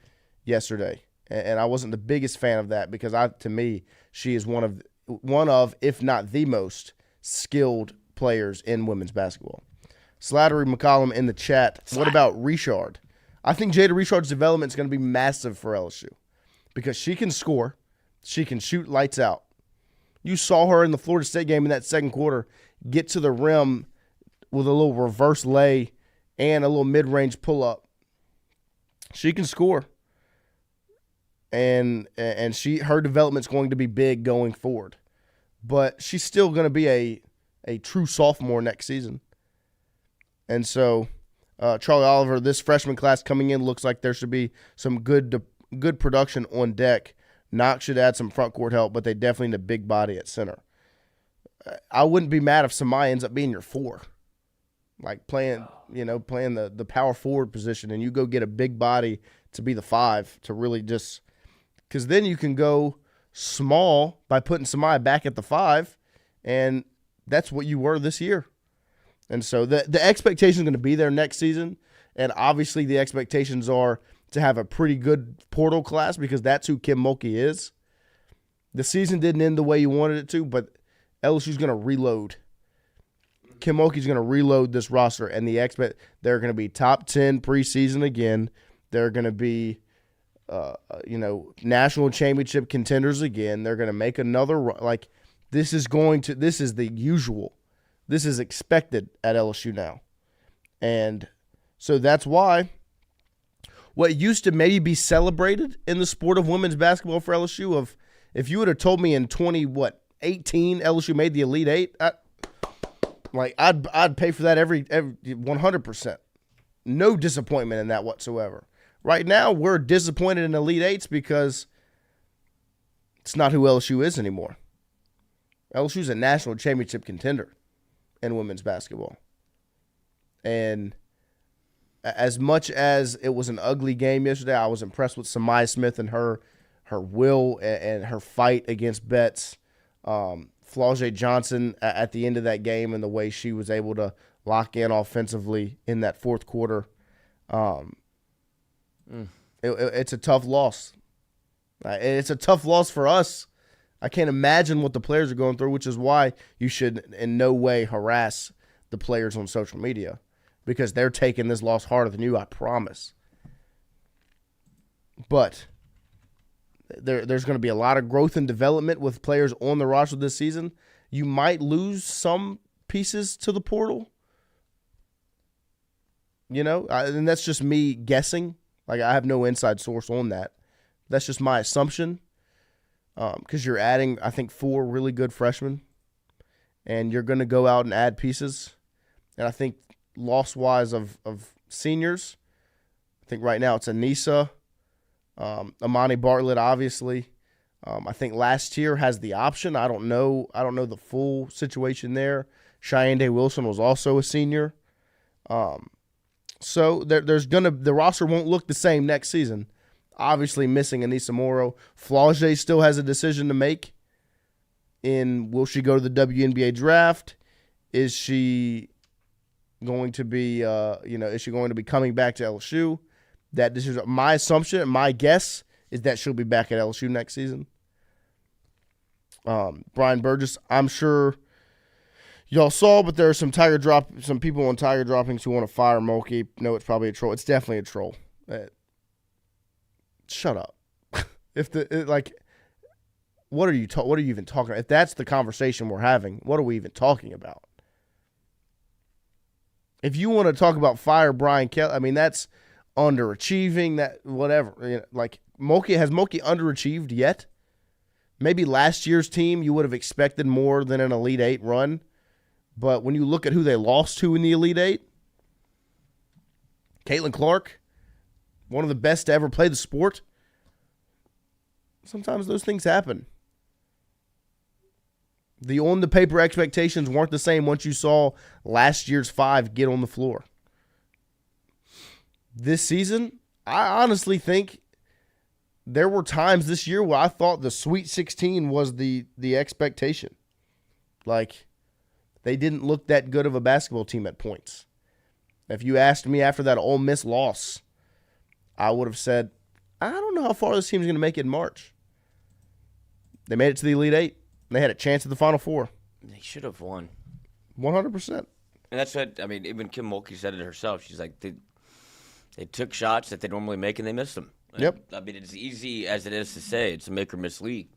yesterday. And I wasn't the biggest fan of that, because to me, she is one of, if not the most skilled players in women's basketball. Slattery McCollum in the chat. What about Richard? I think Jada Richard's development is going to be massive for LSU, because she can score. She can shoot lights out. You saw her in the Florida State game in that second quarter get to the rim with a little reverse lay and a little mid-range pull-up. She can score. And her development's going to be big going forward. But she's still going to be a true sophomore next season. And so Charlie Oliver, this freshman class coming in, looks like there should be some good production on deck. Knox should add some front court help, but they definitely need a big body at center. I wouldn't be mad if Samaya ends up being your 4. Like playing the power forward position, and you go get a big body to be the 5 to really just... Because then you can go small by putting Samaya back at the 5, and that's what you were this year. And so the expectation is going to be there next season, and obviously the expectations are to have a pretty good portal class, because that's who Kim Mulkey is. The season didn't end the way you wanted it to, but LSU's going to reload. Kim Mulkey's going to reload this roster, and they're going to be top 10 preseason again. They're going to be national championship contenders again. They're going to make another run. Like, this is the usual. This is expected at LSU now. And so that's why what used to maybe be celebrated in the sport of women's basketball for LSU, if you would have told me in 2018 LSU made the Elite Eight, I'd pay for that every 100%. No disappointment in that whatsoever. Right now, we're disappointed in Elite Eights because it's not who LSU is anymore. LSU's a national championship contender in women's basketball. And as much as it was an ugly game yesterday, I was impressed with Samaya Smith and her will and her fight against Betts. Flau'jae Johnson at the end of that game and the way she was able to lock in offensively in that fourth quarter. It's a tough loss. It's a tough loss for us. I can't imagine what the players are going through, which is why you should in no way harass the players on social media because they're taking this loss harder than you, I promise. But there's going to be a lot of growth and development with players on the roster this season. You might lose some pieces to the portal, and that's just me guessing. Like, I have no inside source on that. That's just my assumption because you're adding, I think, 4 really good freshmen, and you're going to go out and add pieces. And I think loss-wise of seniors, I think right now it's Aneesah, Amani Bartlett, obviously. I think last year has the option. I don't know the full situation there. Cheyenne Day Wilson was also a senior. So the roster won't look the same next season. Obviously missing Aneesah Morrow. Flau'jae still has a decision to make will she go to the WNBA draft? Is she going to be is she going to be coming back to LSU? That decision, my assumption, my guess is that she'll be back at LSU next season. Brian Burgess, I'm sure y'all saw, but there are some people on Tiger Droppings who want to fire Mulkey. No, it's probably a troll. It's definitely a troll. Shut up. What are you even talking about? If that's the conversation we're having, what are we even talking about? If you want to talk about fire Brian Kelly, I mean that's underachieving. That whatever. Mulkey, has Mulkey underachieved yet? Maybe last year's team you would have expected more than an Elite Eight run. But when you look at who they lost to in the Elite Eight, Caitlin Clark, one of the best to ever play the sport, sometimes those things happen. The on-the-paper expectations weren't the same once you saw last year's 5 get on the floor. This season, I honestly think there were times this year where I thought the Sweet 16 was the expectation. They didn't look that good of a basketball team at points. If you asked me after that Ole Miss loss, I would have said, I don't know how far this team's going to make it in March. They made it to the Elite Eight. They had a chance at the Final Four. They should have won. 100%. And that's what, even Kim Mulkey said it herself. She's like, they took shots that they normally make and they missed them. Yep. It's easy as it is to say. It's a make or miss league.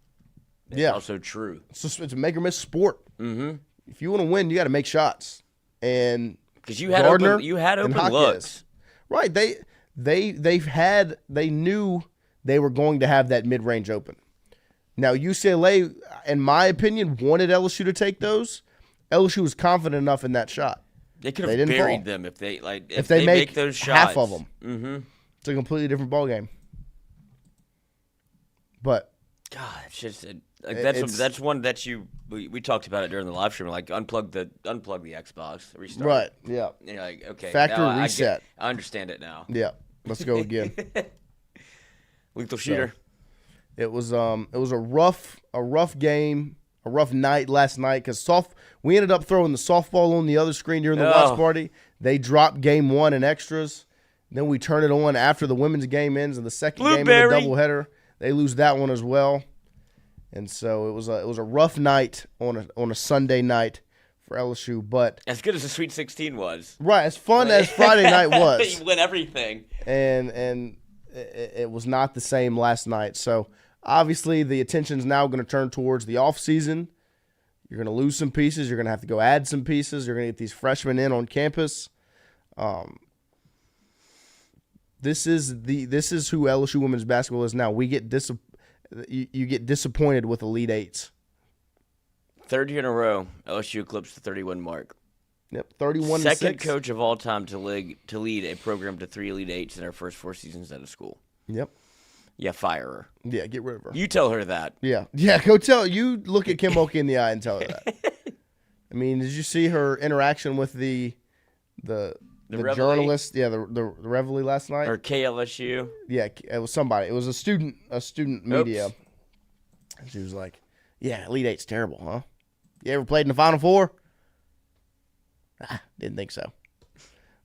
It's also true. It's a make or miss sport. Mm-hmm. If you want to win, you got to make shots. And because you had open looks. Right. They knew they were going to have that mid-range open. Now, UCLA, in my opinion, wanted LSU to take those. LSU was confident enough in that shot. They could have buried them if they make those shots. Half of them. Mm-hmm. It's a completely different ballgame. But God, it's just that's one that we talked about it during the live stream. Like unplug the Xbox, restart. Right. Yeah. And you're like, okay, factory reset. I understand it now. Yeah. Let's go again. Lethal shooter. It was a rough game, a rough night last night because we ended up throwing the softball on the other screen during the watch party. They dropped game 1 in extras. Then we turn it on after the women's game ends, and the second game of the doubleheader, they lose that one as well. And so it was a rough night on a Sunday night for LSU, but as good as the Sweet 16 was, right? As fun as Friday night was, you win everything, and it was not the same last night. So obviously the attention's now going to turn towards the off season. You're going to lose some pieces. You're going to have to go add some pieces. You're going to get these freshmen in on campus. This is who LSU women's basketball is now. We get you get disappointed with Elite Eights. Third year in a row, LSU eclipsed the 31 mark. Yep, 31-6. Second coach of all time to lead a program to 3 Elite Eights in her first 4 seasons out of school. Yep. Yeah, fire her. Yeah, get rid of her. You tell her that. Yeah, go tell. You look at Kim Mulkey in the eye and tell her that. I mean, did you see her interaction with the Reveille? journalist, the Reveille last night. Or KLSU. Yeah, it was somebody. It was a student media. Oops. And she was like, "Yeah, Elite Eight's terrible, huh? You ever played in the Final Four?" Didn't think so.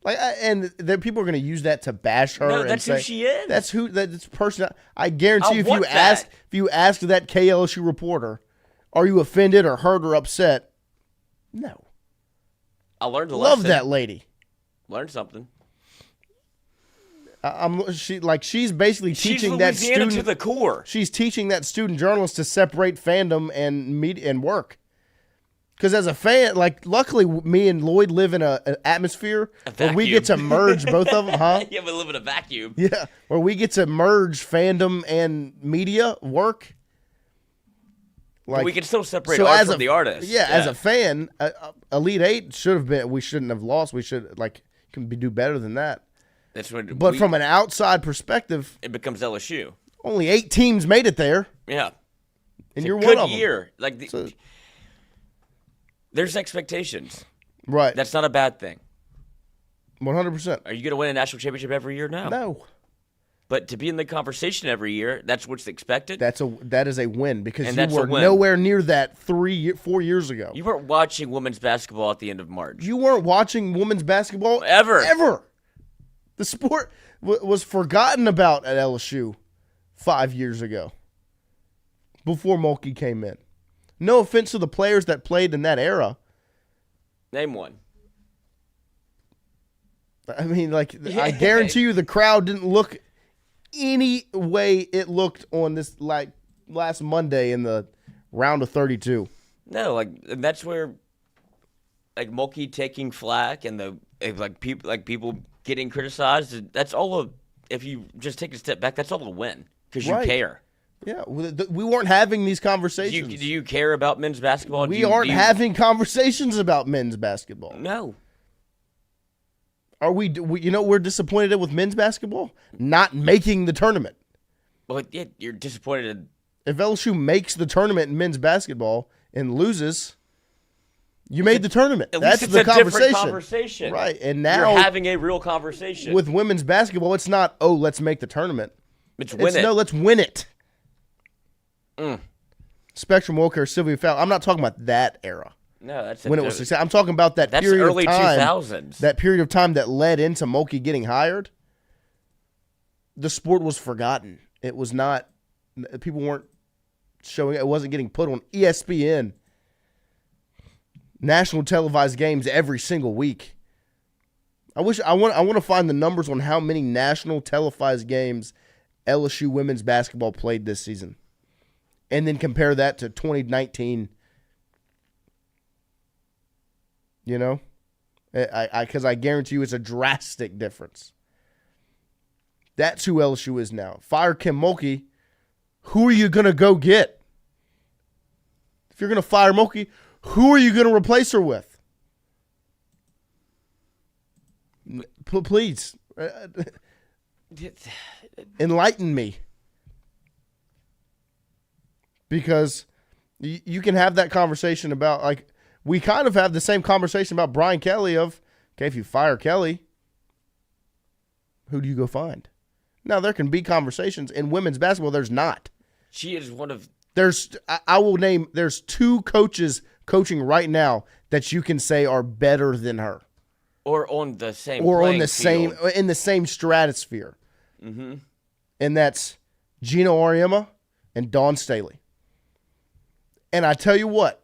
Like, and then people are going to use that to bash her. No, and that's say, who she is. That's person. I guarantee I want if you ask that KLSU reporter, are you offended or hurt or upset? No. I learned a lesson. Love that lady. Learned something. She's basically teaching that student to the core. She's teaching that student journalist to separate fandom and media and work. Because as a fan, like, luckily me and Lloyd live in an atmosphere where we get to merge both of them, huh? Yeah, we live in a vacuum. Yeah, where we get to merge fandom and media work. Like, but we can still separate art from the artist. Yeah, as a fan, Elite Eight should have been. We shouldn't have lost. We should do better than that. That's what. But from an outside perspective, it becomes LSU. Only 8 teams made it there. Yeah, and you're one of them. Good year. Like there's expectations. Right. That's not a bad thing. 100%. Are you going to win a national championship every year? No. No. But to be in the conversation every year, that's what's expected. That is a win because you were nowhere near that 4 years ago. You weren't watching women's basketball at the end of March. You weren't watching women's basketball ever. The sport was forgotten about at LSU 5 years ago, before Mulkey came in. No offense to the players that played in that era. Name one. I mean, I guarantee you the crowd didn't look any way it looked on this last Monday in the round of 32. No, that's where Mulkey taking flack and people getting criticized. That's all. If you just take a step back, that's all a win because you care. Yeah, we weren't having these conversations. Do you care about men's basketball? We aren't having conversations about men's basketball. No. Are we? We're disappointed with men's basketball not making the tournament. Well, yeah, you're disappointed. If LSU makes the tournament in men's basketball and loses, you made the tournament. That's the conversation. Right? And now you're having a real conversation with women's basketball. It's not let's make the tournament. It's win it. No, let's win it. Spectrum Walker, Sylvia Fowler. I'm not talking about that era. No, that's when it was success. I'm talking about that period early of time. 2000s. That period of time that led into Mulkey getting hired. The sport was forgotten. It was not. People weren't showing. It wasn't getting put on ESPN. National televised games every single week. I want to find the numbers on how many national televised games LSU women's basketball played this season, and then compare that to 2019. Because I guarantee you it's a drastic difference. That's who LSU is now. Fire Kim Mulkey. Who are you going to go get? If you're going to fire Mulkey, who are you going to replace her with? Please. Enlighten me. Because you can have that conversation about, we kind of have the same conversation about Brian Kelly of, okay, if you fire Kelly, who do you go find? Now, there can be conversations. In women's basketball, there's not. She is one of... There's 2 coaches coaching right now that you can say are better than her. Or on the same in the same stratosphere. Mm-hmm. And that's Gino Auriemma and Dawn Staley. And I tell you what,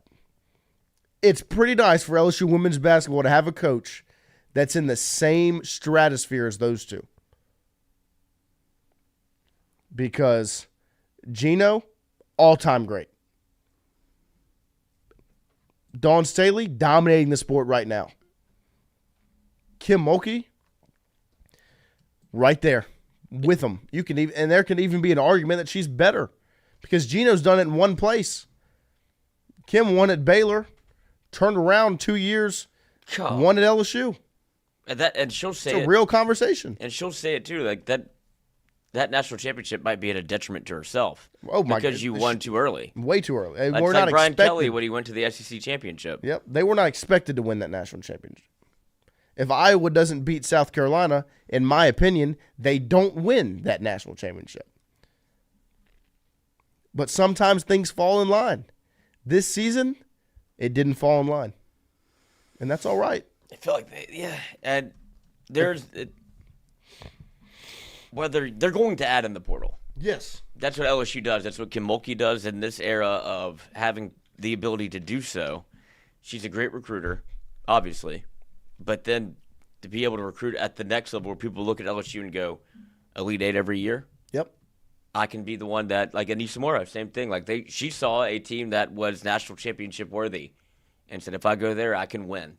it's pretty nice for LSU women's basketball to have a coach that's in the same stratosphere as those two. Because Gino, all-time great. Dawn Staley, dominating the sport right now. Kim Mulkey, right there with them. There can even be an argument that she's better because Gino's done it in one place. Kim won at Baylor, turned around 2 years, won at LSU. And she'll say it's a real conversation. And she'll say it too, that national championship might be at a detriment to herself. Oh my! Because you won too early. Way too early. We're not Brian Kelly when he went to the SEC championship. Yep, they were not expected to win that national championship. If Iowa doesn't beat South Carolina, in my opinion, they don't win that national championship. But sometimes things fall in line. This season, it didn't fall in line. And that's all right. I feel like and whether they're going to add in the portal. Yes. That's what LSU does. That's what Mulkey does in this era of having the ability to do so. She's a great recruiter, obviously. But then to be able to recruit at the next level where people look at LSU and go, Elite Eight every year? Yep. I can be the one that, like Aneesah Morrow, same thing. Like she saw a team that was national championship worthy and said, if I go there, I can win.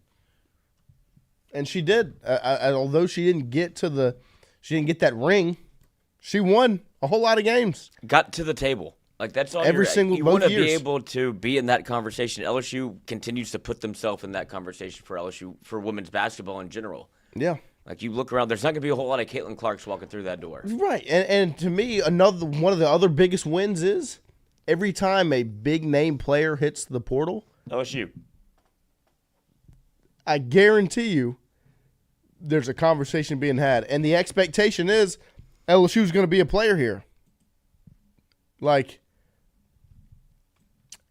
And she did. Although she didn't get that ring, she won a whole lot of games. Got to the table. Like that's all every single. You want to be able to be in that conversation. LSU continues to put themselves in that conversation for LSU for women's basketball in general. Yeah. Like you look around, there's not going to be a whole lot of Caitlin Clarks walking through that door. Right, and to me, one of the other biggest wins is every time a big name player hits the portal. LSU. I guarantee you, there's a conversation being had, and the expectation is LSU is going to be a player here. Like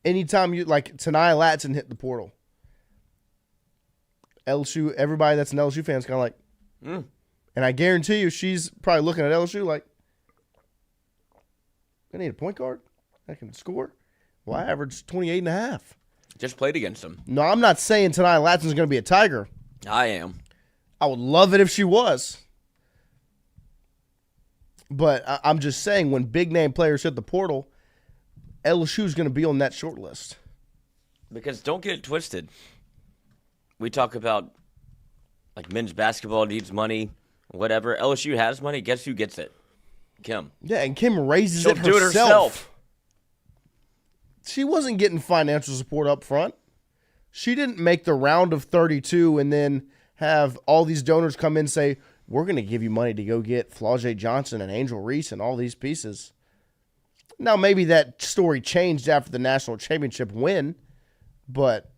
anytime Tania Latson hit the portal, LSU, everybody that's an LSU fan is kind of like. And I guarantee you she's probably looking at LSU like, I need a point guard. I can score. Well, I averaged 28.5. Just played against them. No, I'm not saying Tania Latson's going to be a Tiger. I am. I would love it if she was. But I'm just saying when big-name players hit the portal, LSU's going to be on that short list. Because don't get it twisted. We talk about like men's basketball needs money, whatever. LSU has money. Guess who gets it? Kim. Yeah, and Kim raises She'll it herself. do it herself. She wasn't getting financial support up front. She didn't make the round of 32 and then have all these donors come in and say, we're going to give you money to go get Flau'jae Johnson and Angel Reese and all these pieces. Now, maybe that story changed after the national championship win, but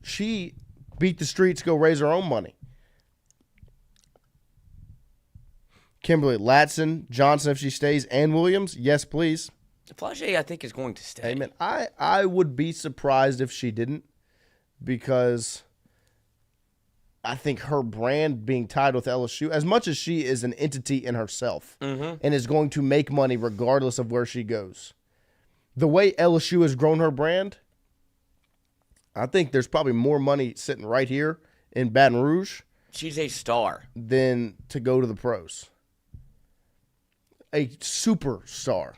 she beat the streets, go raise her own money. Kimberly Latson, Johnson if she stays, and Williams, yes, please. Flau'jae, I think, is going to stay. Amen. I would be surprised if she didn't, because I think her brand being tied with LSU, as much as she is an entity in herself and is going to make money regardless of where she goes, the way LSU has grown her brand, I think there's probably more money sitting right here in Baton Rouge. She's a star. Than to go to the pros. A superstar.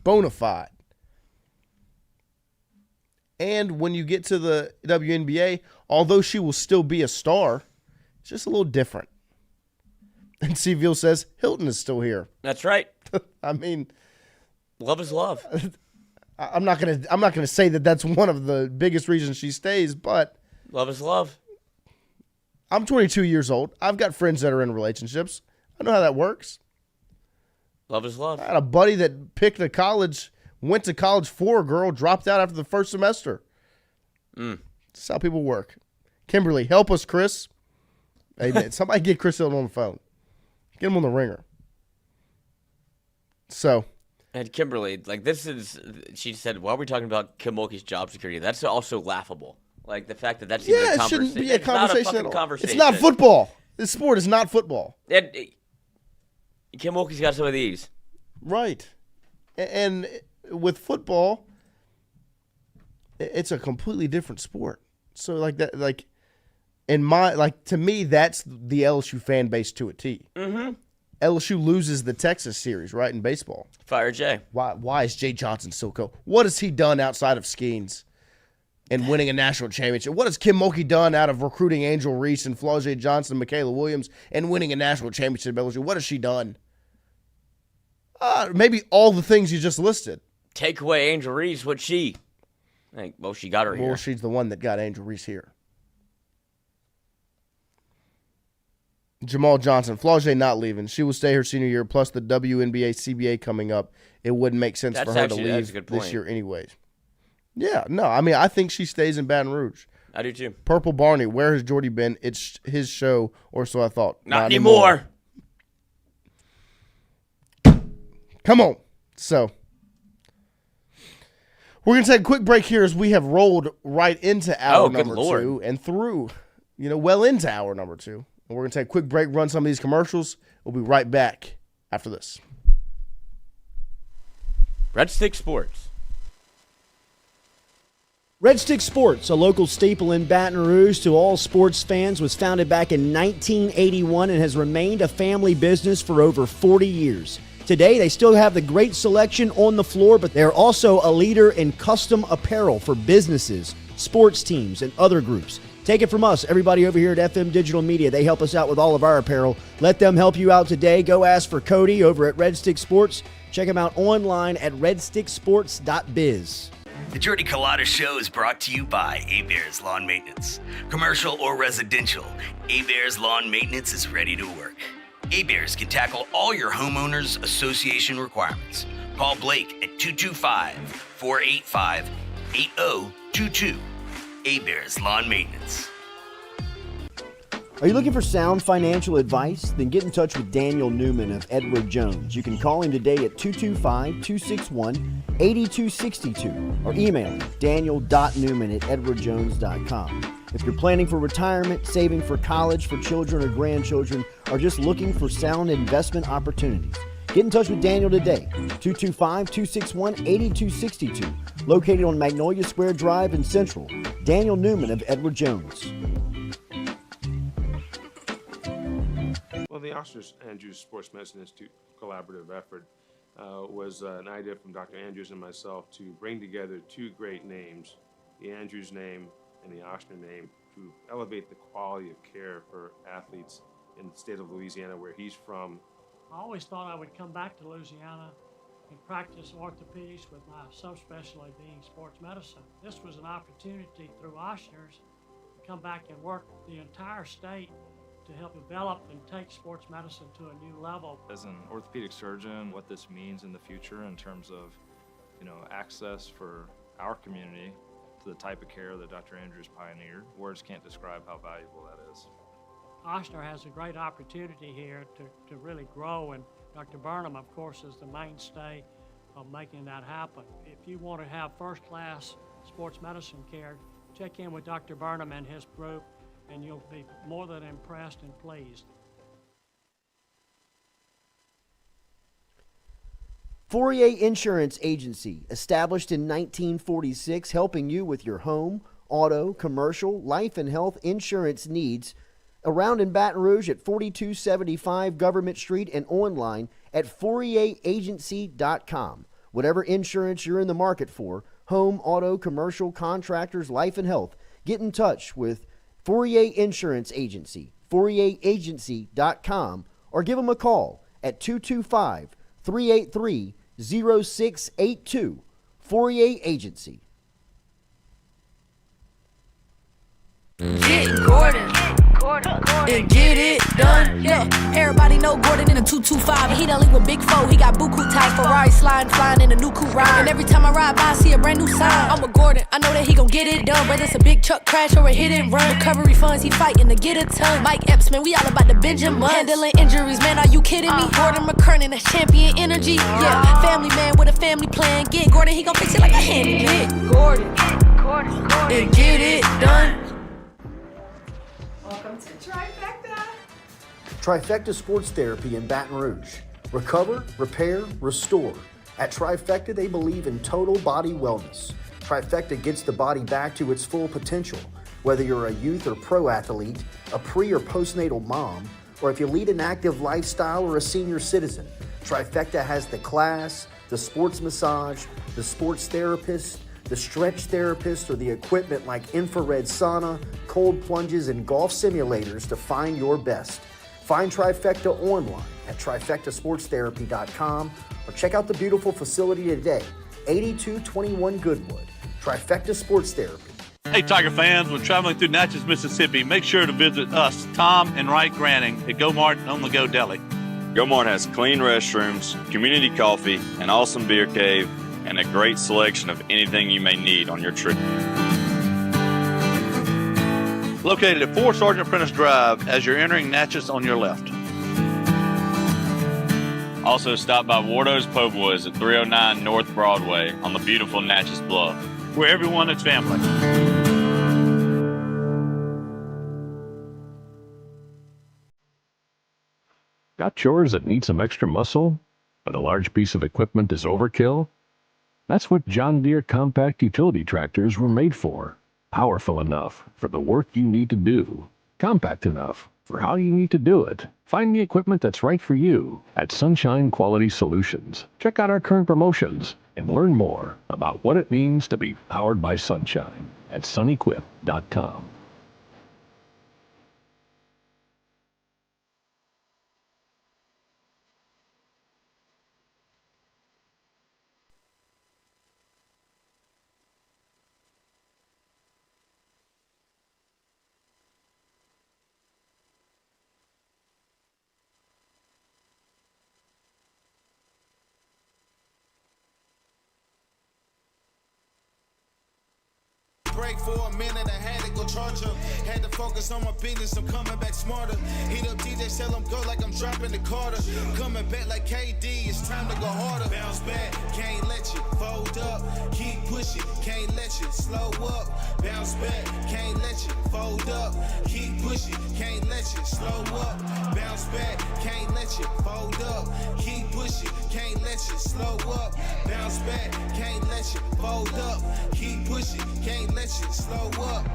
Bona fide. And when you get to the WNBA, although she will still be a star, it's just a little different. And Seville says Hilton is still here. That's right. I mean, love is love. I'm not gonna say that that's one of the biggest reasons she stays, but love is love. I'm 22 years old. I've got friends that are in relationships. I know how that works. Love is love. I had a buddy that picked a college, went to college for a girl, dropped out after the first semester. That's how people work. Kimberly, help us, Chris. Hey, man, somebody get Chris Hilton on the phone. Get him on the ringer. So. And Kimberly, like she said, while we're talking about Kim Mulkey's job security, that's also laughable. Like the fact that that's even a conversation. It shouldn't be a conversation it's not a at all. conversation. It's not football. This sport is not football. And Kim Mulkey's got some of these. Right. And with football, it's a completely different sport. So like that, like to me, that's the LSU fan base to a T. LSU loses the Texas series, right, in baseball. Fire Jay. Why is Jay Johnson so cool? What has he done outside of Skeens and winning a national championship? What has Kim Mulkey done out of recruiting Angel Reese and Flau'jae Johnson and Michaela Williams and winning a national championship at LSU? What has she done? Maybe all the things you just listed. Take away Angel Reese, what's she? Well, she got her here. Well, she's the one that got Angel Reese here. Jamal Johnson, Flau'jae not leaving. She will stay her senior year, plus the WNBA CBA coming up. It wouldn't make sense for her to leave this year anyways. Yeah, no, I mean, I think she stays in Baton Rouge. I do too. Purple Barney, where has Jordy been? It's his show, or so I thought. Not anymore. Come on. So, we're going to take a quick break here as we have rolled right into hour number 2 and through, well into hour number 2. And we're going to take a quick break, run some of these commercials. We'll be right back after this. Red Stick Sports. Red Stick Sports, a local staple in Baton Rouge to all sports fans, was founded back in 1981 and has remained a family business for over 40 years. Today, they still have the great selection on the floor, but they're also a leader in custom apparel for businesses, sports teams, and other groups. Take it from us, everybody over here at FM Digital Media. They help us out with all of our apparel. Let them help you out today. Go ask for Cody over at Red Stick Sports. Check him out online at redsticksports.biz. The Jordy Culotta Show is brought to you by A-Bears Lawn Maintenance. Commercial or residential, A-Bears Lawn Maintenance is ready to work. A-Bears can tackle all your homeowners association requirements. Call Blake at 225-485-8022. A-Bears Lawn Maintenance. Are you looking for sound financial advice? Then get in touch with Daniel Newman of Edward Jones. You can call him today at 225-261-8262 or email him daniel.newman@edwardjones.com. If you're planning for retirement, saving for college, for children or grandchildren, or just looking for sound investment opportunities, get in touch with Daniel today, 225-261-8262, located on Magnolia Square Drive in Central. Daniel Newman of Edward Jones. Well, the Oscar Andrews Sports Medicine Institute collaborative effort was an idea from Dr. Andrews and myself to bring together two great names, the Andrews name and the Ochsner name, to elevate the quality of care for athletes in the state of Louisiana, where he's from. I always thought I would come back to Louisiana and practice orthopedics with my subspecialty being sports medicine. This was an opportunity through Ochsner's to come back and work the entire state to help develop and take sports medicine to a new level. As an orthopedic surgeon, what this means in the future in terms of, access for our community to the type of care that Dr. Andrews pioneered, words can't describe how valuable that is. Ochsner has a great opportunity here to really grow, and Dr. Burnham, of course, is the mainstay of making that happen. If you want to have first-class sports medicine care, check in with Dr. Burnham and his group, and you'll be more than impressed and pleased. Fourier Insurance Agency, established in 1946, helping you with your home, auto, commercial, life and health insurance needs. Around in Baton Rouge at 4275 Government Street and online at FourierAgency.com. Whatever insurance you're in the market for, home, auto, commercial, contractors, life and health, get in touch with Fourier Insurance Agency, FourierAgency.com, or give them a call at 225-383-0682. Fourier Agency. Get Gordon. And get it done. Yeah, everybody know Gordon in a 225. He done link with Big Foe. He got buku ties, Ferrari sliding, flying in a new coupe ride. And every time I ride by, I see a brand new sign. I'm a Gordon. I know that he gon' get it done. Whether it's a big truck crash or a hit and run, recovery funds, he fighting to get a ton. Mike Epps, man, we all about the Benjamin. Handling injuries, man, are you kidding me? Gordon McKernan, that's champion energy. Yeah, family man with a family plan. Get Gordon, he gon' fix it like a handyman. Get Gordon. And get it done. Welcome to Trifecta. Trifecta Sports Therapy in Baton Rouge. Recover, repair, restore. At Trifecta, they believe in total body wellness. Trifecta gets the body back to its full potential. Whether you're a youth or pro athlete, a pre or postnatal mom, or if you lead an active lifestyle or a senior citizen, Trifecta has the class, the sports massage, the sports therapist, the stretch therapist, or the equipment like infrared sauna, cold plunges, and golf simulators to find your best. Find Trifecta online at trifectasportstherapy.com or check out the beautiful facility today, 8221 Goodwood. Trifecta Sports Therapy. Hey, Tiger fans, when traveling through Natchez, Mississippi, make sure to visit us, Tom and Wright Granning, at Go Mart on the Go Deli. Go Mart has clean restrooms, community coffee, an awesome beer cave, and a great selection of anything you may need on your trip. located at 4 Sergeant Prentice Drive as you're entering Natchez on your left. Also, stop by Wardo's Po' Boys at 309 North Broadway on the beautiful Natchez Bluff, where everyone is family. Got chores that need some extra muscle, but a large piece of equipment is overkill? That's what John Deere compact utility tractors were made for. Powerful enough for the work you need to do. Compact enough for how you need to do it. Find the equipment that's right for you at Sunshine Quality Solutions. Check out our current promotions and learn more about what it means to be powered by sunshine at sunequip.com. Break for a minute, I had to go charge up. Had to focus on my business, I'm coming back smarter. Hit up DJ, tell him go like I'm dropping the quarter. Coming back like KD, it's time to go harder. Bounce back, can't let you fold up. Keep pushing, can't let you slow up. Bounce back, can't let you fold up. Keep pushing, can't let you slow up. Bounce back, can't let you fold up. Keep pushing, can't let you slow up. Bounce back, can't let you fold up. Keep pushing, can't let you slow up.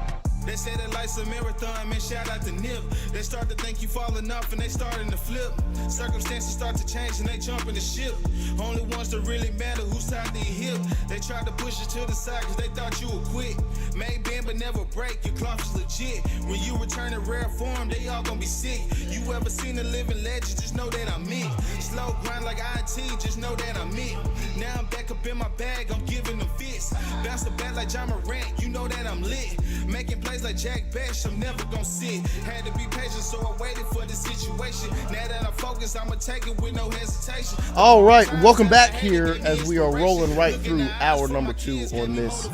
They say that life's a marathon, man, shout out to Nip. They start to think you falling off and they starting to flip. Circumstances start to change and they jump in the ship. Only ones that really matter, who's tied to your hip. They tried to push you to the side cause they thought you would quit. May bend but never break, your cloth is legit. When you return in rare form, they all gonna be sick. You ever seen a living legend, just know that I'm it. Slow grind like IT, just know that I'm it. Now I'm back up in my bag, I'm giving them fits. Bounce the bat like John Morant, you know that I'm lit. Making plays like Jack Bash, I'm never gonna sit. Had to be patient, so I waited for the situation. Now that I'm focused, I'ma take it with no hesitation. All right, welcome back here as we are rolling right through hour number 2 on this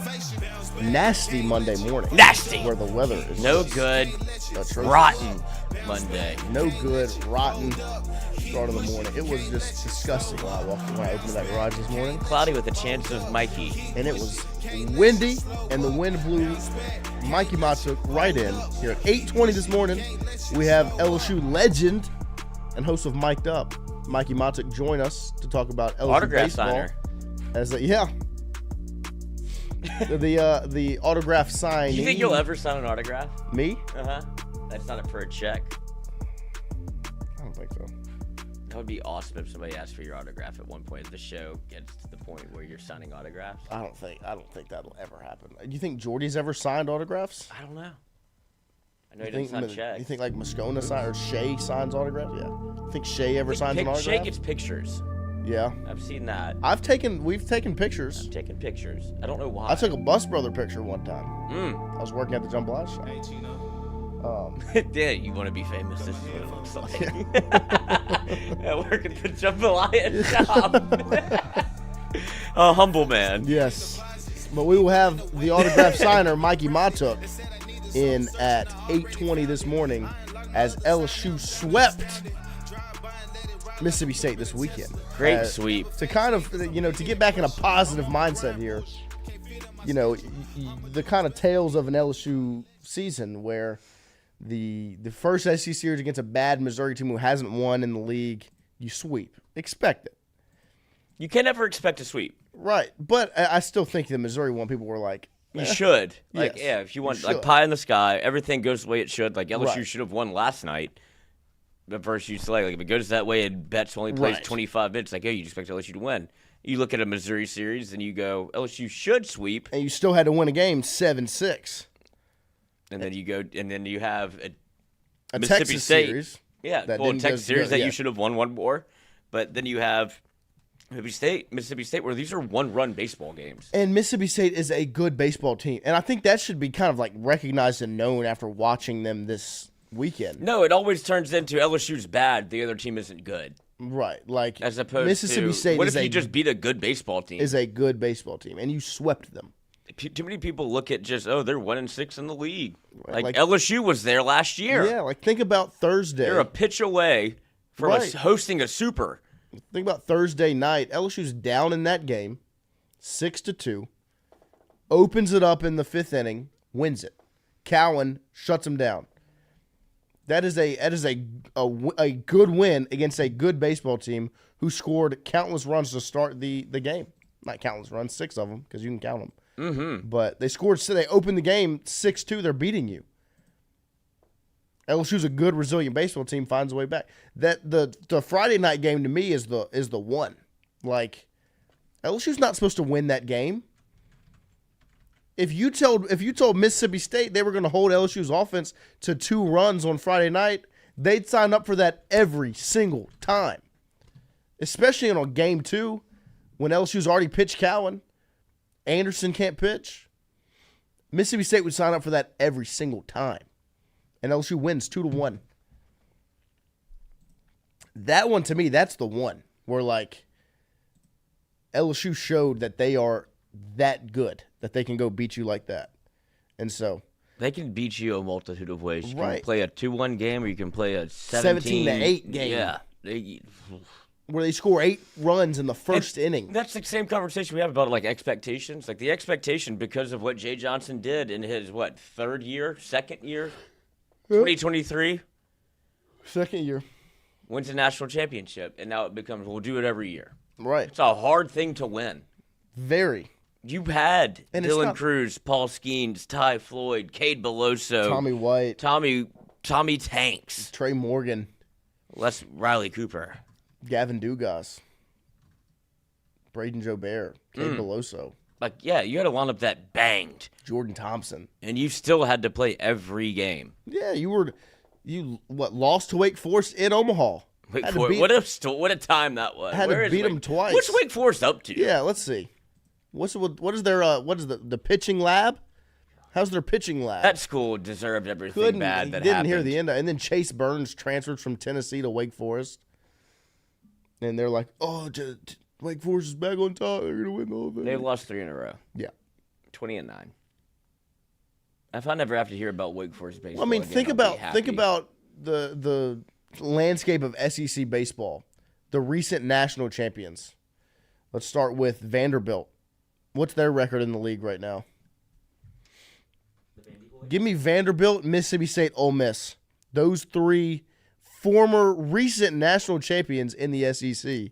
nasty Monday morning. Nasty. Where the weather is no good, atrocious. rotten Monday. No good, rotten start of the morning. It was just disgusting when I opened that garage this morning. Cloudy with a chance of Mikey. And it was windy, and the wind blew Mikey Matuk right in. Here at 8:20 this morning, we have LSU legend and host of Mic'd Up, Mikey Matuk, join us to talk about LSU autograph baseball. Signer. The autograph sign. Do you think you'll ever sign an autograph? Me? That's not it for a check. I don't think so. That would be awesome if somebody asked for your autograph at one point. The show gets to the point where you're signing autographs. I don't think that'll ever happen. Do you think Jordy's ever signed autographs? I don't know. I know he doesn't sign checks. You think like Moscona or Shea signs autographs? Yeah. You think Shea ever signs an autograph? Shea gets pictures. Yeah. I've seen that. We've taken pictures. I've taken pictures. I don't know why. I took a Bus Brother picture one time. I was working at the Jambalaya shop. Yeah, you want to be famous. This is what it looks like. Yeah, working at the Jambalaya shop. A humble man. Yes. But we will have the autograph signer, Mikey Matuk, in at 8:20 this morning as LSU swept Mississippi State this weekend. Great sweep. To kind of, to get back in a positive mindset here, the kind of tales of an LSU season where the first SEC series against a bad Missouri team who hasn't won in the league, you sweep. Expect it. You can never expect a sweep. Right. But I still think the Missouri one, people were like, you should. Like, yes, yeah, if you want, like, pie in the sky, everything goes the way it should. Like, LSU should have won last night versus UCLA. Like, if it goes that way and Betts only plays 25 minutes, like, hey, you expect LSU to win. You look at a Missouri series and you go, LSU should sweep. And you still had to win a game 7-6. And then you go, and then you have a Mississippi Texas State series. Yeah, Texas series that you should have won one more. But then you have Mississippi State, where these are one-run baseball games. And Mississippi State is a good baseball team. And I think that should be kind of like recognized and known after watching them this weekend. No, it always turns into LSU's bad, the other team isn't good. Right. Like, as opposed Mississippi to, State what if you just beat a good baseball team? Is a good baseball team, and you swept them. too many people look at just, they're 1-6 in the league. Right, Like LSU was there last year. Yeah, like think about Thursday. They're a pitch away from us hosting a super. Think about Thursday night. LSU's down in that game, 6-2. Opens it up in the 5th inning, wins it. Cowan shuts them down. That is a good win against a good baseball team who scored countless runs to start the game. Not countless runs, 6 of them, because you can count them. Mm-hmm. But they scored, so they opened the game 6-2. They're beating you. LSU's a good, resilient baseball team, finds a way back. That the Friday night game to me is the one. Like, LSU's not supposed to win that game. If you told Mississippi State they were going to hold LSU's offense to 2 runs on Friday night, they'd sign up for that every single time. Especially on game 2, when LSU's already pitched Cowan, Anderson can't pitch. Mississippi State would sign up for that every single time. And LSU wins 2-1. That one, to me, that's the one where, like, LSU showed that they are that good, that they can go beat you like that. And so they can beat you a multitude of ways. You Right. can play a 2-1 game, or you can play a 17-8 game. Yeah. Where they score 8 runs in the first inning. That's the same conversation we have about, like, expectations. Like, the expectation because of what Jay Johnson did in his, second year? 2023? Second year. Wins a national championship, and now it becomes, we'll do it every year. Right. It's a hard thing to win. Very. You've had And it's Dylan not- Cruz, Paul Skeens, Ty Floyd, Cade Beloso, Tommy White. Tommy Tanks, Trey Morgan. Les Riley Cooper. Gavin Dugas. Braden Jobert. Cade Beloso. Like, yeah, you had a lineup that banged. Jordan Thompson. And you still had to play every game. Yeah, lost to Wake Forest in Omaha. What a time that was. Had Where to is beat them Wake- twice. What's Wake Forest up to? Yeah, let's see. What is the pitching lab? How's their pitching lab? That school deserved everything bad that didn't happened. hear the end of it. And then Chase Burns transferred from Tennessee to Wake Forest. And they're like, Wake Forest is back on top. They're going to win the whole thing. They've lost 3 in a row. Yeah. 20-9. If I never have to hear about Wake Forest baseball, I mean, again, think I'll be about happy. the landscape of SEC baseball. The recent national champions. Let's start with Vanderbilt. What's their record in the league right now? Give me Vanderbilt, Mississippi State, Ole Miss. Those 3 former recent national champions in the SEC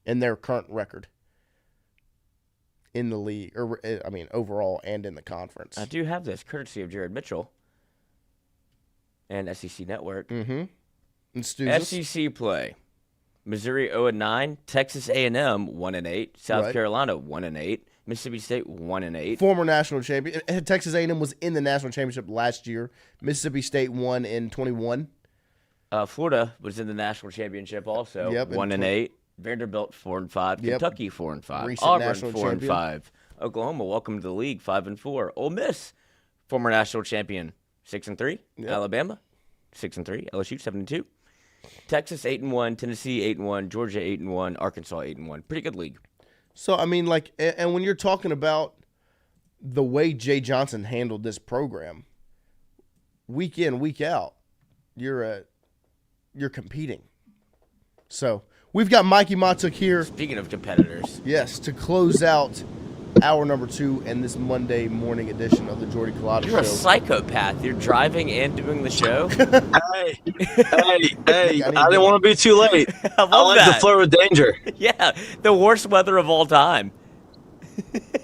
and their current record in the league, or I mean overall and in the conference. I do have this, courtesy of Jared Mitchell and SEC Network. Mm-hmm. And Stooges. SEC play: Missouri 0-9, Texas A&M 1-8, South Right. Carolina 1-8, Mississippi State 1-8. Former national champion. Texas A&M was in the national championship last year. Mississippi State won in 21. Florida was in the national championship also. Yep, 1-8. Vanderbilt 4-5. Yep. Kentucky 4-5. Recent Auburn national 4-5. Oklahoma, welcome to the league, 5-4. Ole Miss, former national champion, 6-3. Yep. Alabama, 6-3. LSU 7-2. Texas 8-1. Tennessee 8-1. Georgia 8-1. Arkansas 8-1. Pretty good league. So I mean, like, and when you're talking about the way Jay Johnson handled this program, week in, week out, you're competing. So we've got Mikey Matuk here. Speaking of competitors. Yes, to close out hour number 2 and this Monday morning edition of the Jordy Culotta You're Show. a psychopath. You're driving and doing the show. Hey, I didn't want to be too late. I love like that. to flirt with danger. Yeah, the worst weather of all time.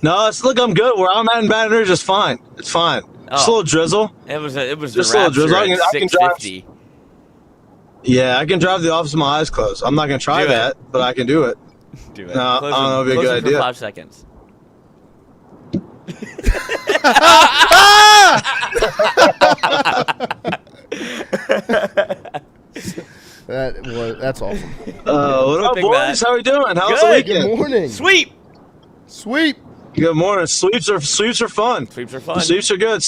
No, look, I'm good. Where I'm at in Baton Rouge is fine. It's fine. Just a little drizzle. It was Just the a little drizzle. Rapture I at can drive. 6:50. Yeah, I can drive to the office with my eyes closed. I'm not going to try that, but I can do it. Do it. No, I Close don't know. It'd be a close good it for idea. 5 seconds. That's awesome. What up, Big boys? Matt. How we doing? How's Good. the weekend? Good morning. Sweep. Good morning. Sweeps are fun. Sweeps are fun. Sweeps are good.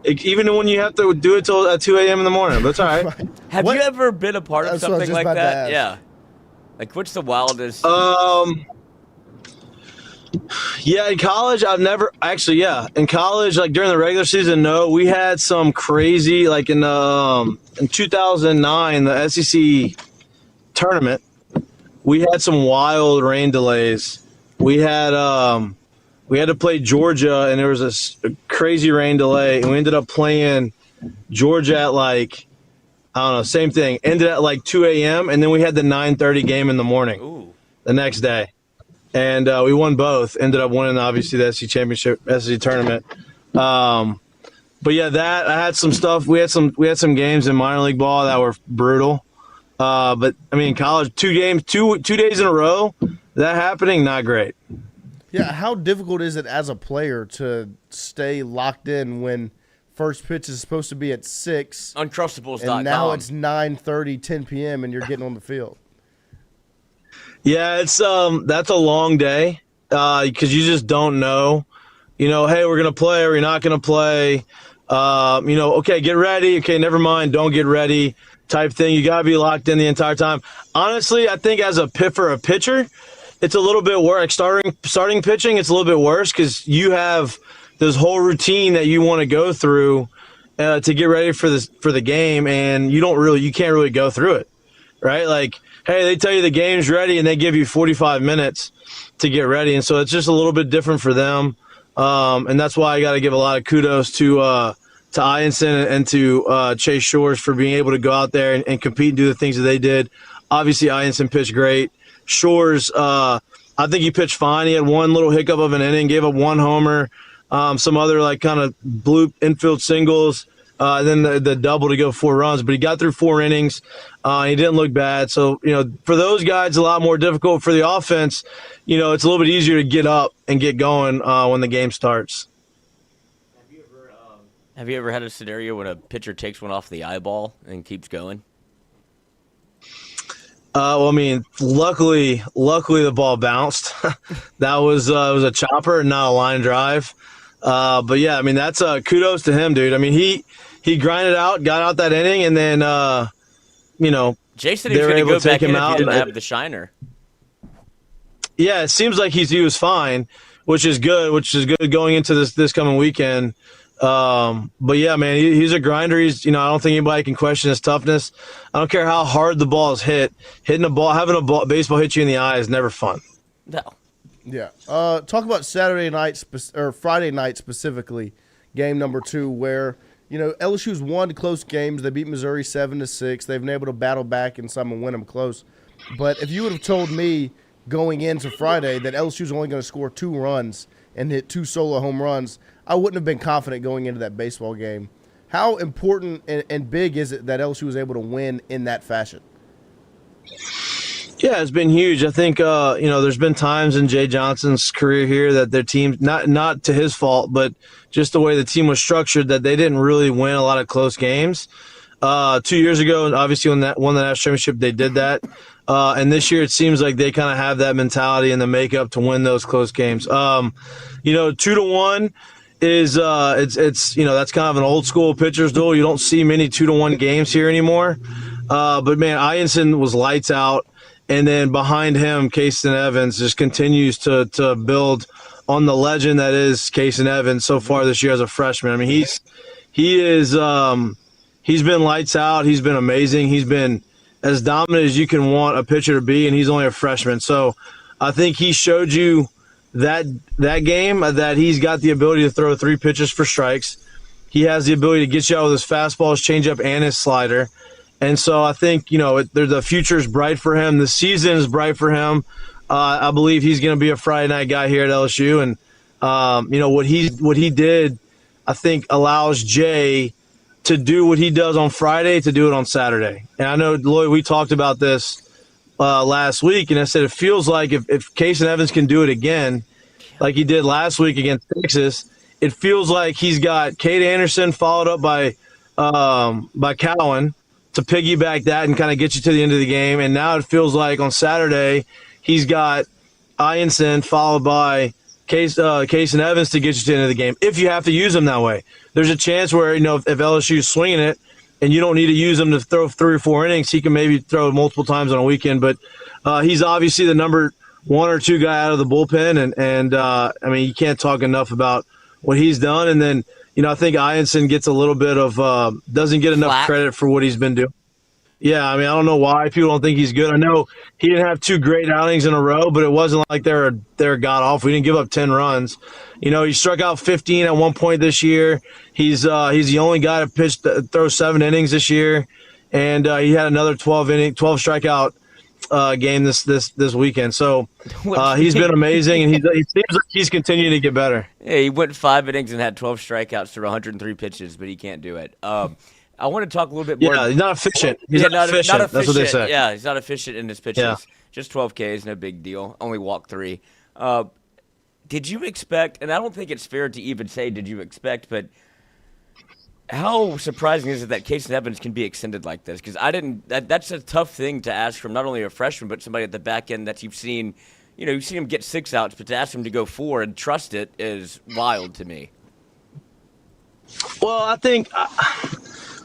Even when you have to do it till at 2 a.m. in the morning, but it's all right. Have you ever been a part of That's what I was something just like about to that? ask. Yeah. Like, what's the wildest? Yeah, in college, I've never actually. Yeah, in college, like during the regular season, no, we had some crazy like in 2009, the SEC tournament, we had some wild rain delays. We had to play Georgia, and there was a crazy rain delay, and we ended up playing Georgia at like I don't know, same thing. Ended at like 2 a.m. and then we had the 9:30 game in the morning the next day. And we won both. Ended up winning, obviously, the SEC championship, SEC tournament. But yeah, that I had some stuff. We had some games in minor league ball that were brutal. But I mean, college, 2 games, two days in a row, that happening, not great. Yeah, how difficult is it as a player to stay locked in when first pitch is supposed to be at 6? Uncrustables.com. And now it's 9:30, 10 p.m. and you're getting on the field. Yeah, it's that's a long day because you just don't know. Hey, we're gonna play or we're not gonna play. Okay, get ready. Okay, never mind. Don't get ready. Type thing. You gotta be locked in the entire time. Honestly, I think as a pitcher, it's a little bit worse. Like starting pitching, it's a little bit worse because you have this whole routine that you want to go through to get ready for the game, and you can't really go through it, right? Like, hey, they tell you the game's ready, and they give you 45 minutes to get ready, and so it's just a little bit different for them, and that's why I got to give a lot of kudos to Ianson and to Chase Shores for being able to go out there and compete and do the things that they did. Obviously, Ianson pitched great. Shores, I think he pitched fine. He had one little hiccup of an inning, gave up 1 homer, some other like kind of blue infield singles, and then the double to go 4 runs. But he got through 4 innings. He didn't look bad. So, for those guys, it's a lot more difficult. For the offense, it's a little bit easier to get up and get going when the game starts. Have you ever had a scenario when a pitcher takes one off the eyeball and keeps going? Well, I mean, luckily the ball bounced. That was it was a chopper, not a line drive. But yeah, I mean, that's kudos to him, dude. I mean, he grinded out, got out that inning, and then Jay said he was going to go back in if he didn't have the shiner. Yeah, it seems like he was fine, which is good going into this coming weekend. But yeah, man, he's a grinder. He's, I don't think anybody can question his toughness. I don't care how hard the ball is hit. Having a baseball hit you in the eye is never fun. No. Yeah. Talk about Saturday night or Friday night specifically, game number 2, where LSU's won close games. They beat Missouri 7-6. They've been able to battle back in some and win them close. But if you would have told me going into Friday that LSU's only going to score 2 runs and hit 2 solo home runs, I wouldn't have been confident going into that baseball game. How important and big is it that LSU was able to win in that fashion? Yeah, it's been huge. I think there's been times in Jay Johnson's career here that their team, not to his fault, but just the way the team was structured, that they didn't really win a lot of close games. 2 years ago, obviously when that won the national championship, they did that. And this year, it seems like they kind of have that mentality and the makeup to win those close games. 2-1 is it's that's kind of an old school pitcher's duel. You don't see many 2-1 games here anymore. But man, Ianson was lights out, and then behind him, Kason Evans just continues to build on the legend that is Kason Evans so far this year as a freshman. I mean, he's been lights out. He's been amazing. He's been as dominant as you can want a pitcher to be, and he's only a freshman. So I think he showed you that game that he's got the ability to throw 3 pitches for strikes. He has the ability to get you out with his fastball, his changeup, and his slider. And so I think, the future is bright for him. The season is bright for him. I believe he's going to be a Friday night guy here at LSU. And, what he did, I think, allows Jay to do what he does on Friday to do it on Saturday. And I know, Lloyd, we talked about this last week, and I said it feels like if Kason Evans can do it again, like he did last week against Texas, it feels like he's got Cade Anderson followed up by Cowan to piggyback that and kind of get you to the end of the game. And now it feels like on Saturday he's got Ianson followed by Kason Evans to get you to the end of the game. If you have to use them that way, there's a chance where if LSU's swinging it, and you don't need to use him to throw 3 or 4 innings. He can maybe throw multiple times on a weekend, but he's obviously the number one or two guy out of the bullpen. And I mean, you can't talk enough about what he's done. And then, I think Ianson gets a little bit of doesn't get enough credit for what he's been doing. Yeah, I mean, I don't know why people don't think he's good. I know he didn't have 2 great outings in a row, but it wasn't like they're god awful. We didn't give up 10 runs. He struck out 15 at one point this year. He's the only guy to throw 7 innings this year, and he had another 12 strikeout game this weekend. So he's been amazing, and he seems like he's continuing to get better. Yeah, he went 5 innings and had 12 strikeouts through 103 pitches, but he can't do it. I want to talk a little bit more. Yeah, he's not efficient. He's not efficient. That's what they say. Yeah, he's not efficient in his pitches. Yeah. Just 12 Ks, no big deal. Only walked 3. Did you expect, and I don't think it's fair to even say did you expect, but how surprising is it that Casey Evans can be extended like this? Because that's a tough thing to ask from not only a freshman, but somebody at the back end that you've seen him get 6 outs, but to ask him to go 4 and trust it is wild to me. Well, I think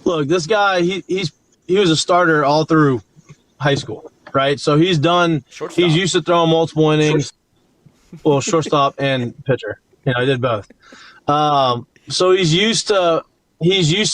look, this guy, he was a starter all through high school, right? So he's used to throwing multiple innings. Well, shortstop and pitcher. He did both. So he's used to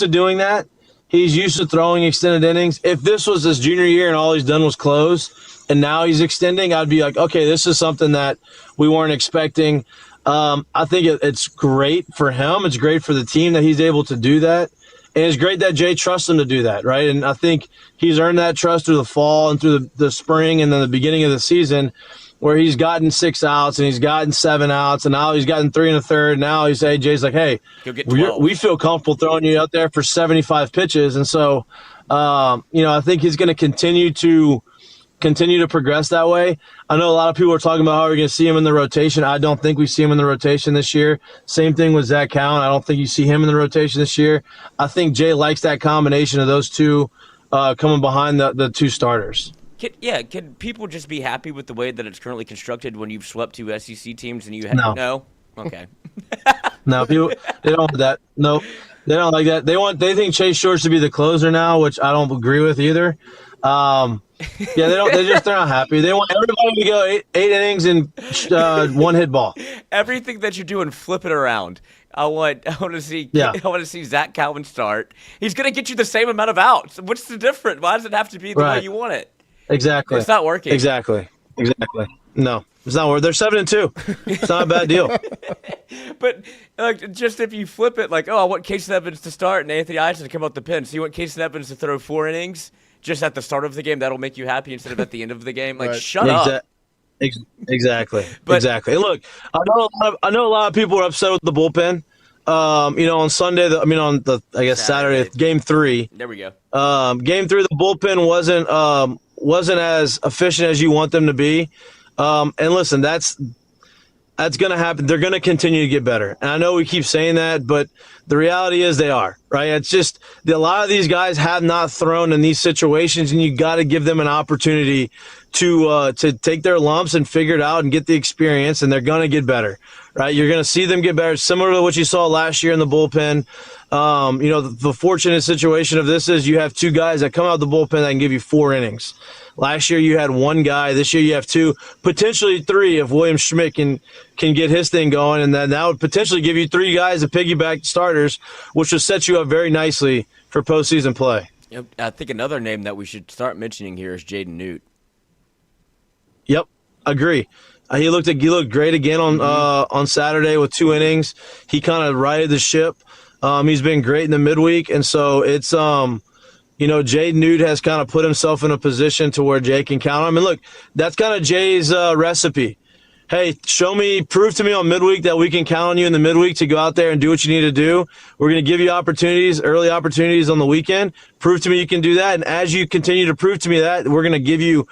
doing that. He's used to throwing extended innings. If this was his junior year and all he's done was close, and now he's extending, I'd be like, okay, this is something that we weren't expecting. I think it's great for him. It's great for the team that he's able to do that. And it's great that Jay trusts him to do that, right? And I think he's earned that trust through the fall and through the spring and then the beginning of the season, where he's gotten 6 outs and he's gotten 7 outs and now he's gotten 3 1/3. Now Jay's like, hey, we feel comfortable throwing you out there for 75 pitches. And so, I think he's going to continue to progress that way. I know a lot of people are talking about how we're going to see him in the rotation. I don't think we see him in the rotation this year. Same thing with Zach Cowan. I don't think you see him in the rotation this year. I think Jay likes that combination of those two coming behind the 2 starters. Can people just be happy with the way that it's currently constructed when you've swept 2 SEC teams and you have no? Okay. No, people they don't want that. No, they don't like that. They think Chase Short should be the closer now, which I don't agree with either. Yeah, they're not happy. They want everybody to go 8 innings and 1 hit ball. Everything that you're doing, flip it around. I want to see Zach Cowan start. He's going to get you the same amount of outs. What's the difference? Why does it have to be the way you want it? Exactly. It's not working. Exactly. No, it's not working. They're 7-2. It's not a bad deal. But just if you flip it, I want Casey Evans to start and Anthony Iverson to come out the pen. So you want Casey Evans to throw 4 innings just at the start of the game. That'll make you happy instead of at the end of the game. Shut up. Exactly. Exactly. And look, I know a lot of people are upset with the bullpen. On Sunday, Saturday, Game 3. There we go. Game 3, the bullpen wasn't as efficient as you want them to be. And listen, that's going to happen. They're going to continue to get better. And I know we keep saying that, but the reality is they are, right? It's just a lot of these guys have not thrown in these situations, and you got to give them an opportunity to take their lumps and figure it out and get the experience, and they're going to get better, right? You're going to see them get better, similar to what you saw last year in the bullpen. The fortunate situation of this is you have 2 guys that come out of the bullpen that can give you 4 innings. Last year you had 1 guy. This year you have 2, potentially 3 if William Schmidt can get his thing going, and then that would potentially give you 3 guys to piggyback starters, which would set you up very nicely for postseason play. Yep. I think another name that we should start mentioning here is Jaden Newt. Yep, agree. He looked great again on Saturday with 2 innings. He kind of righted the ship. He's been great in the midweek, and so it's Jaden Newt has kind of put himself in a position to where Jay can count on him. And look, that's kind of Jay's recipe. Hey, prove to me on midweek that we can count on you in the midweek to go out there and do what you need to do. We're going to give you early opportunities on the weekend. Prove to me you can do that. And as you continue to prove to me that, we're going to give you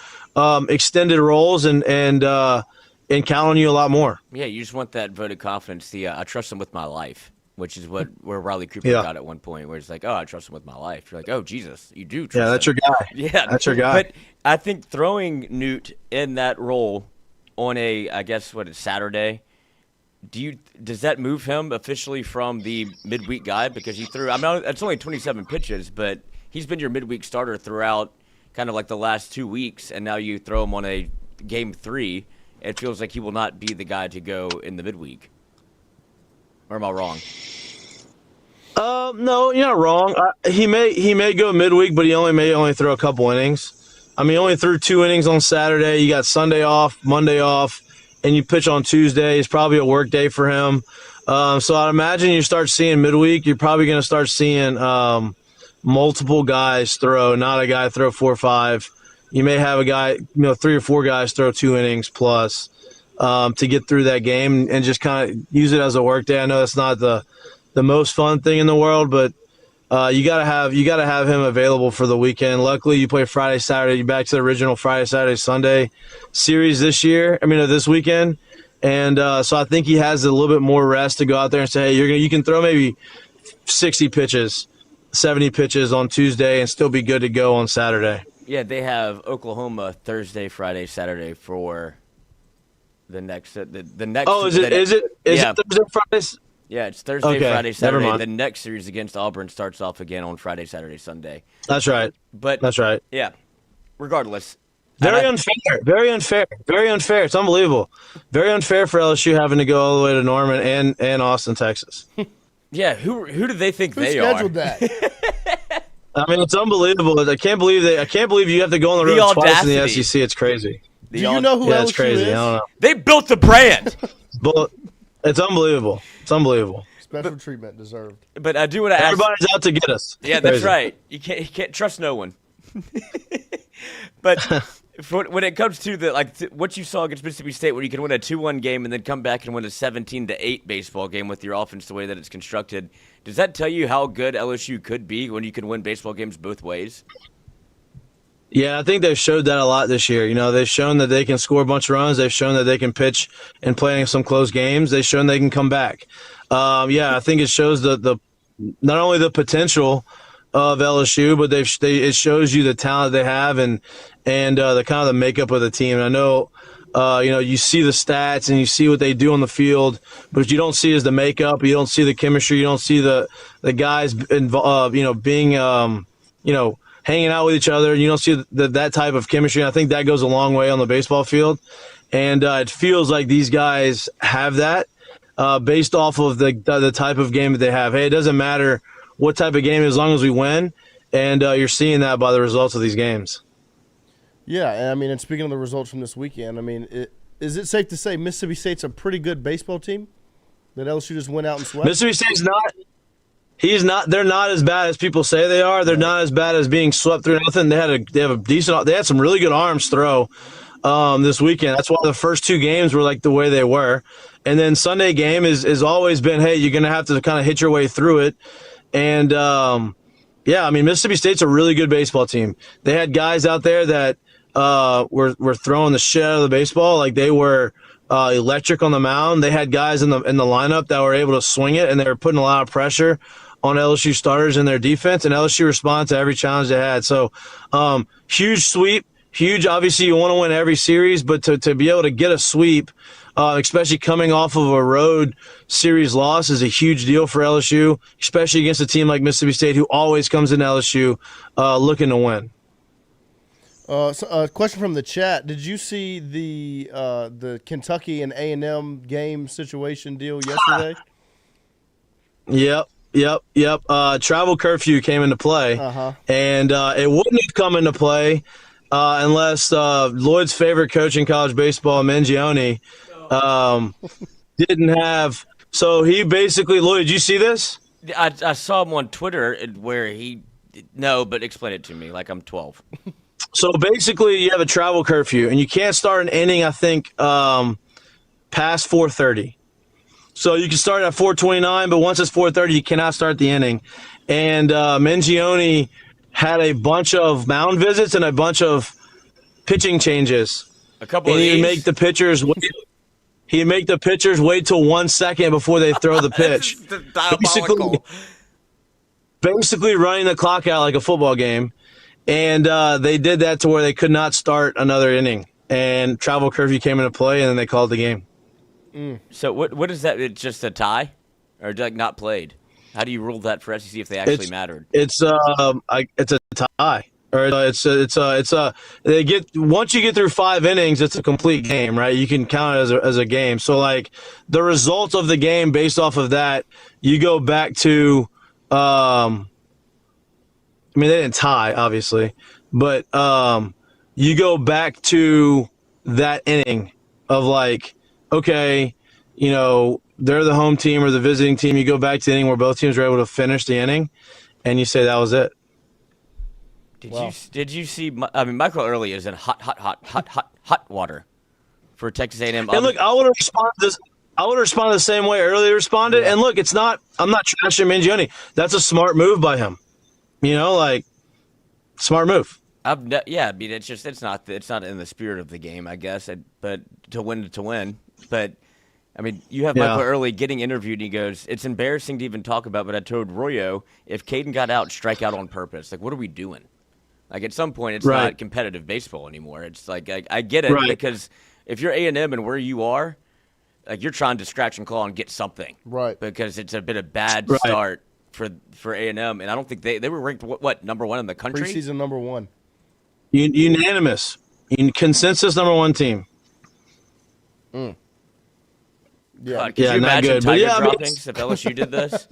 extended roles and count on you a lot more. Yeah, you just want that vote of confidence. I trust him with my life, which is where Riley Cooper got at one point, where it's like, oh, I trust him with my life. You're like, oh, Jesus, you do trust him. Yeah, that's your guy. Yeah, that's your guy. But I think throwing Newt in that role on Saturday, does that move him officially from the midweek guy? Because he threw, it's only 27 pitches, but he's been your midweek starter throughout kind of like the last 2 weeks, and now you throw him on a Game 3. it feels like he will not be the guy to go in the midweek. Or am I wrong? No, you're not wrong. He may go midweek, but he may only throw a couple innings. I mean, he only threw 2 innings on Saturday. You got Sunday off, Monday off, and you pitch on Tuesday. It's probably a work day for him. So I'd imagine you start seeing midweek. You're probably going to start seeing multiple guys throw, not a guy throw 4 or 5. You may have a guy, 3 or 4 guys throw 2 innings plus to get through that game and just kind of use it as a work day. I know it's not the most fun thing in the world, but you gotta have him available for the weekend. Luckily, you play Friday, Saturday. You're back to the original Friday, Saturday, Sunday series this weekend, and so I think he has a little bit more rest to go out there and say, hey, you can throw maybe 60 pitches, 70 pitches on Tuesday and still be good to go on Saturday. Yeah, they have Oklahoma Thursday, Friday, Saturday for the next. The next. Oh, is it Thursday, Fridays? Yeah, it's Thursday, Okay, Friday, Saturday. never mind. The next series against Auburn starts off again on Friday, Saturday, Sunday. That's right. That's right. Yeah. Regardless. Very unfair. Very unfair. Very unfair. It's unbelievable. Very unfair for LSU having to go all the way to Norman and Austin, Texas. Yeah, who do they think Who they scheduled are? that? I mean, it's unbelievable. I can't believe you have to go on the road twice in the audacity. SEC. It's crazy. Do you know who Yeah, LSU it's crazy. is? I don't know. They built the brand. But it's unbelievable. It's unbelievable. Special treatment deserved. But I do want to ask. Everybody's out to get us. Yeah, that's right. You can't trust no one. But when it comes to what you saw against Mississippi State, where you can win a 2-1 game and then come back and win a 17-8 baseball game with your offense the way that it's constructed, does that tell you how good LSU could be when you can win baseball games both ways? Yeah, I think they've showed that a lot this year. They've shown that they can score a bunch of runs. They've shown that they can pitch and play in some close games. They've shown they can come back. I think it shows the not only the potential of LSU, but it shows you the talent they have and the kind of the makeup of the team. And I know, you see the stats and you see what they do on the field, but what you don't see is the makeup. You don't see the chemistry. You don't see the guys involved, being, hanging out with each other. You don't see that type of chemistry. And I think that goes a long way on the baseball field. And it feels like these guys have that based off of the type of game that they have. Hey, it doesn't matter what type of game as long as we win. And you're seeing that by the results of these games. Yeah, and speaking of the results from this weekend, is it safe to say Mississippi State's a pretty good baseball team that LSU just went out and swept? Mississippi State's not. They're not as bad as people say they are. They're not as bad as being swept through nothing. They had some really good arms throw this weekend. That's why the first 2 games were like the way they were. And then Sunday game is always been, hey, you're going to have to kind of hit your way through it. And Mississippi State's a really good baseball team. They had guys out there that were throwing the shit out of the baseball. Like they were electric on the mound. They had guys in the lineup that were able to swing it, and they were putting a lot of pressure on LSU starters in their defense, and LSU responded to every challenge they had. So huge sweep, huge. Obviously, you want to win every series, but to be able to get a sweep, especially coming off of a road series loss, is a huge deal for LSU, especially against a team like Mississippi State, who always comes in LSU looking to win. A question from the chat: did you see the Kentucky and A&M game situation deal yesterday? Yep. Travel curfew came into play, and it wouldn't have come into play unless Lloyd's favorite coach in college baseball, Mangione, didn't have. So he basically, Lloyd, did you see this? I saw him on Twitter where but explain it to me like I'm 12. So basically, you have a travel curfew, and you can't start an inning, I think, past 4:30. So you can start at 4:29, but once it's 4:30, you cannot start the inning. And Mangione had a bunch of mound visits and a bunch of pitching changes. A couple and of he'd these? make the pitchers wait till 1 second before they throw the pitch. Diabolical. Basically running the clock out like a football game. And they did that to where they could not start another inning. And travel curfew came into play, and then they called the game. So what is that? It's just a tie, or not played? How do you rule that for SEC if they actually mattered? It's a tie. Or they get once you get through 5 innings, it's a complete game, right? You can count it as a game. So like the results of the game based off of that, you go back to, I mean they didn't tie obviously, but you go back to that inning of like, okay, you know they're the home team or the visiting team. You go back to the inning where both teams were able to finish the inning, and you say that was it. Did you see? I mean, Michael Early is in hot water for Texas A&M. And look, I would have responded the same way Early responded. Yeah. And look, I'm not trashing Mingione. That's a smart move by him. You know, like smart move. Yeah, I mean, it's not in the spirit of the game, I guess. But to win. But I mean, you have Michael Early getting interviewed, and he goes, "It's embarrassing to even talk about, but I told Royo if Caden got out, strike out on purpose. Like, what are we doing?" Like, at some point, it's not competitive baseball anymore. It's like, I get it, because if you're A&M and where you are, like, you're trying to scratch and claw and get something. Right. Because it's been a bad start for A&M, and I don't think they were ranked, what, number 1 in the country? Preseason number 1. Unanimous. Consensus number 1 team. Mm. Yeah, could you imagine Tiger droppings if LSU did this?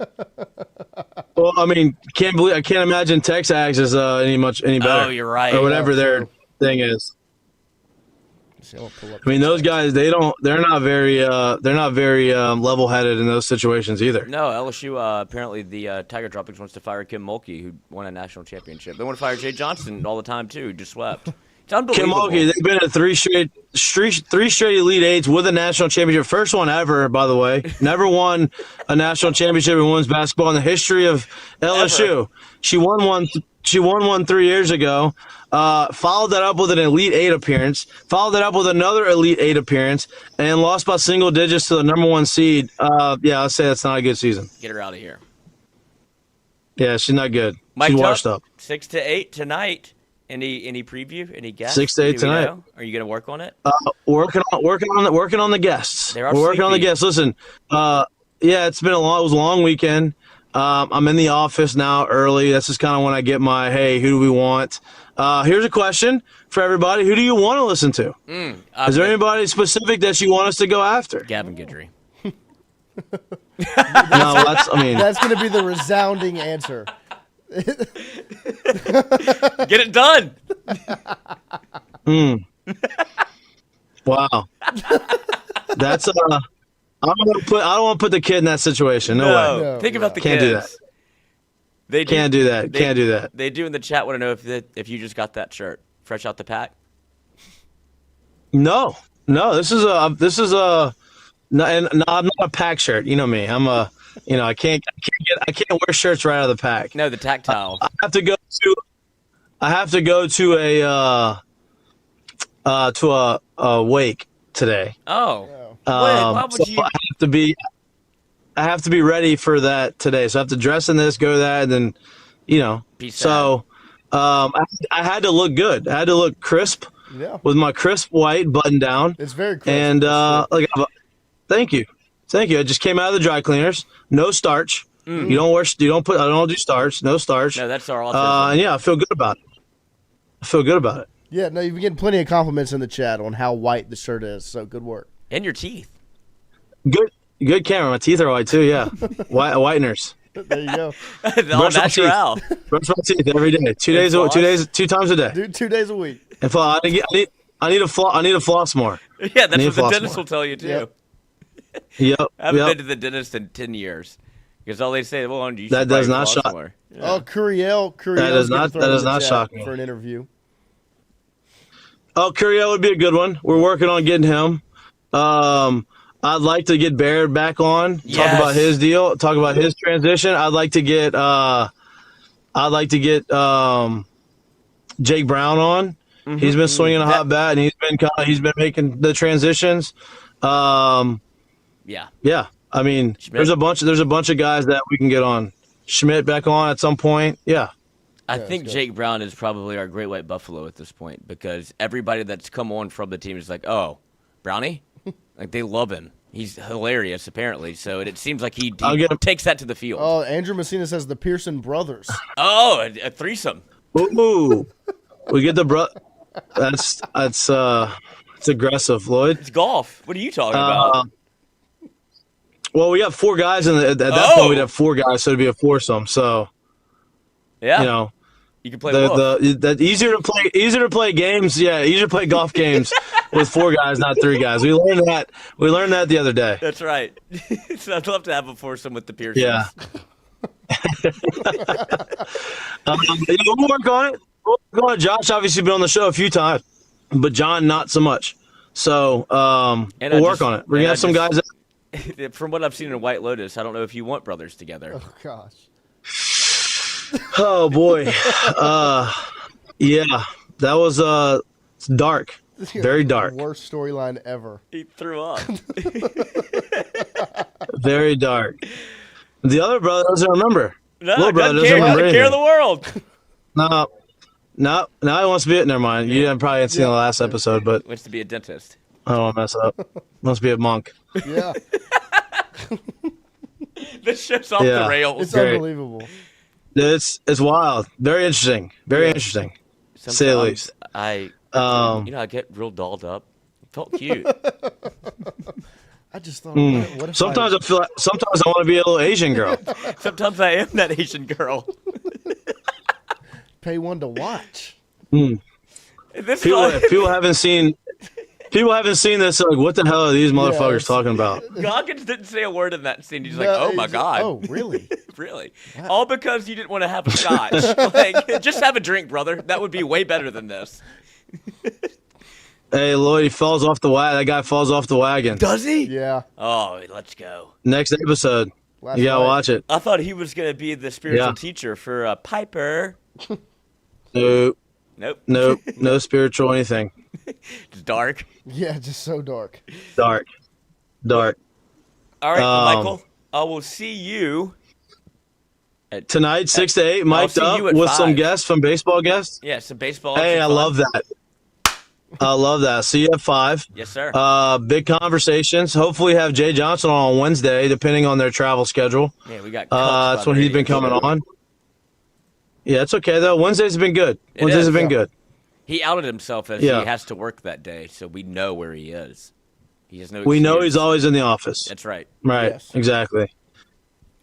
Well, I mean, I can't imagine Texas is any better. Oh, you're right. Or whatever their thing is. I mean, those guys, they're not very level-headed in those situations either. No, LSU apparently the Tiger droppings wants to fire Kim Mulkey, who won a national championship. They want to fire Jay Johnson all the time too, who just swept. It's unbelievable. Kim Mulkey, they've been at three straight Elite Eights with a national championship. First one ever, by the way. Never won a national championship in women's basketball in the history of LSU. Ever. She won one 3 years ago. Followed that up with an Elite Eight appearance. Followed that up with another Elite Eight appearance, and lost by single digits to the number 1 seed. I'll say that's not a good season. Get her out of here. Yeah, she's not good. Mike she's washed up. 6 to 8 tonight. Any preview? Any guests? 6 to 8 tonight. Are you going to work on it? Working on the guests. We're working on the guests. Listen, it was a long weekend. I'm in the office now early. That's just kind of when I get my, hey, who do we want? Here's a question for everybody. Who do you want to listen to? Is there anybody specific that you want us to go after? Gavin Guidry. That's going to be the resounding answer. Get it done. Wow. That's I don't want to put the kid in that situation. No way. No, think about the kids. Do that. They can't do that. Can't do that. They do in the chat want to know if you just got that shirt fresh out the pack. No. This is I'm not a pack shirt. You know me. I can't wear shirts right out of the pack. No, the tactile. I have to go to a wake today. Oh. Why would you? I have to be ready for that today. So I have to dress in this, go to that, and then, I had to look good. I had to look crisp with my crisp white button down. It's very crisp. And thank you. I just came out of the dry cleaners. No starch. I don't do starch. No starch. No, that's our autism. And I feel good about it. Yeah, no, you've been getting plenty of compliments in the chat on how white the shirt is. So good work. And your teeth. Good camera. My teeth are white too. Yeah, whiteners. There you go. All natural. Brush my teeth every day. 2 times a day. Dude, 2 days a week. And I need to floss more. Yeah, that's what the dentist will tell you too. Yep. I haven't been to the dentist in 10 years because all they say, well, you should that does not shock. Yeah. Oh, Curiel that does not shock me for an interview. Oh, Curiel would be a good one. We're working on getting him. I'd like to get Baird back on. Yes. Talk about his deal. Talk about his transition. I'd like to get Jake Brown on. Mm-hmm. He's been swinging a hot bat, and he's been making the transitions. Yeah. I mean, Schmidt. there's a bunch of guys that we can get on. Schmidt back on at some point. Yeah. I think Jake Brown is probably our great white buffalo at this point because everybody that's come on from the team is like, oh, Brownie? Like, they love him. He's hilarious, apparently. So it seems like he takes that to the field. Oh, Andrew Messina says the Pearson brothers. Oh, a threesome. Ooh, we get the That's it's aggressive, Lloyd. It's golf. What are you talking about? Well, we have 4 guys, and at that point we'd have 4 guys, so it'd be a foursome. So, yeah, you know, you can play wolf. easier to play games. Yeah, easier to play golf games with 4 guys, not 3 guys. We learned that. We learned that the other day. That's right. So I'd love to have a foursome with the Pearsons. Yeah. We'll work on it. We'll work on it. Josh obviously been on the show a few times, but John not so much. So we'll work on it. We're gonna have some guys. From what I've seen in White Lotus, I don't know if you want brothers together. Oh gosh. Oh boy. Yeah, that was dark. Very dark. Worst storyline ever. He threw up. Very dark. The other brother doesn't remember. No, Little brother doesn't remember care of the world. No. Now he wants to be it. Never mind. You probably haven't seen the last episode, but Wants to be a dentist. I don't want to mess up. Wants to be a monk. Yeah. This show's off the rails. It's unbelievable. It's wild. Very interesting. Very interesting. To say the least. I get real dolled up. It felt cute. I just thought. What if sometimes I feel like sometimes I want to be a little Asian girl. Sometimes I am that Asian girl. Pay one to watch. People haven't seen this. They're like, what the hell are these motherfuckers talking about? Goggins didn't say a word in that scene. He's like, "Oh my god." Oh, really? Really? Wow. All because you didn't want to have a scotch. Like, just have a drink, brother. That would be way better than this. Hey, Lloyd, he falls off the wagon. That guy falls off the wagon. Does he? Yeah. Oh, let's go. Next episode. You gotta watch it. I thought he was gonna be the spiritual teacher for Piper. Nope. Nope. No spiritual anything. It's dark. Yeah, just so dark. Dark. All right, Michael. I will see you tonight, 6 to 8, mic'd up with some guests, some baseball guests. Yeah, some baseball. Hey, I love that. I love that. See you at 5. Yes, sir. Big conversations. Hopefully have Jay Johnson on Wednesday, depending on their travel schedule. Yeah, we got. That's when he's been coming on. Yeah, it's okay though. Wednesdays have been good. Wednesdays have been good. He outed himself as he has to work that day, so we know where he is. He has no. We know he's always in the office. That's right. Right. Yes. Exactly.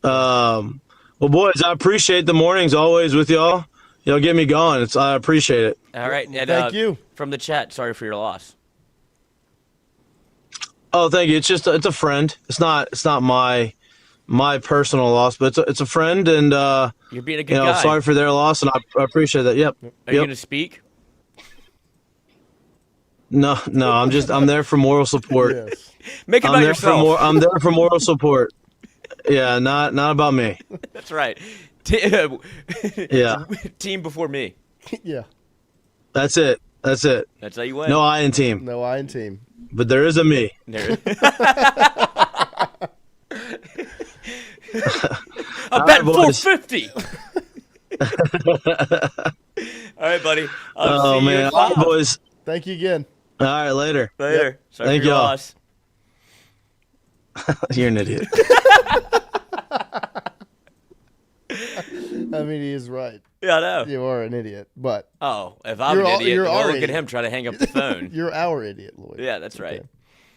Well, boys, I appreciate the mornings always with y'all. Y'all get me going. I appreciate it. All right. And, thank you. From the chat, sorry for your loss. Oh, thank you. It's a friend. It's not my personal loss, but it's a friend, and you're being a good guy. Sorry for their loss, and I appreciate that. Yep. Are you gonna speak? No. I'm there for moral support. Yes. Make it about yourself. I'm there for moral support. Yeah, not about me. That's right. Yeah. Team before me. Yeah. That's it. That's how you win. No I in team. No I in team. But there is a me. There. I bet 450. All right, buddy. Oh man, all right, boys. Thank you again. All right, later. Yep. Sorry Thank for your y'all. loss. You're an idiot. I mean, he is right. Yeah, I know. You are an idiot, but if I'm an idiot, look at him trying to hang up the phone. You're our idiot, Lloyd. Yeah, that's right. Okay.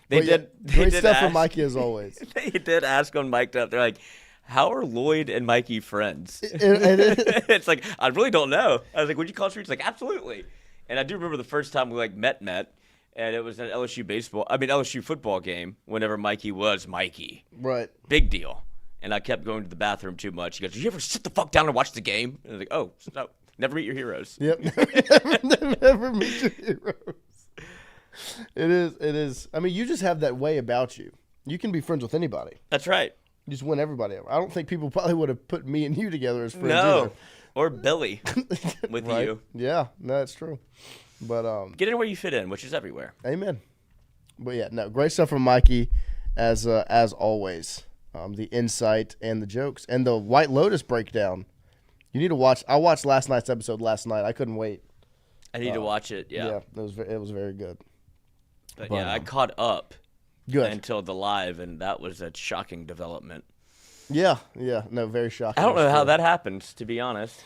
They Great did stuff ask, from Mikey as always. They did ask on Mic'd Up. They're like, "How are Lloyd and Mikey friends?" It's like, I really don't know. I was like, "Would you call streets?" Like, absolutely. And I do remember the first time we met, and it was an LSU football game. Whenever Mikey was Mikey, right? Big deal. And I kept going to the bathroom too much. He goes, "Did you ever sit the fuck down and watch the game?" And I was like, "Oh, no, never meet your heroes." Yep, never meet your heroes. It is. I mean, you just have that way about you. You can be friends with anybody. That's right. You just win everybody over. I don't think people probably would have put me and you together as friends either. Or Billy with right? you. Yeah, no, it's true. But get in where you fit in, which is everywhere. Amen. But yeah, no, great stuff from Mikey, as always. The insight and the jokes and the White Lotus breakdown. You need to watch. I watched last night's episode last night. I couldn't wait. I need to watch it. Yeah, it was very good. But yeah, I caught up. Good. Until the live, and that was a shocking development. Yeah, no, very shocking. I don't know how that happens, to be honest.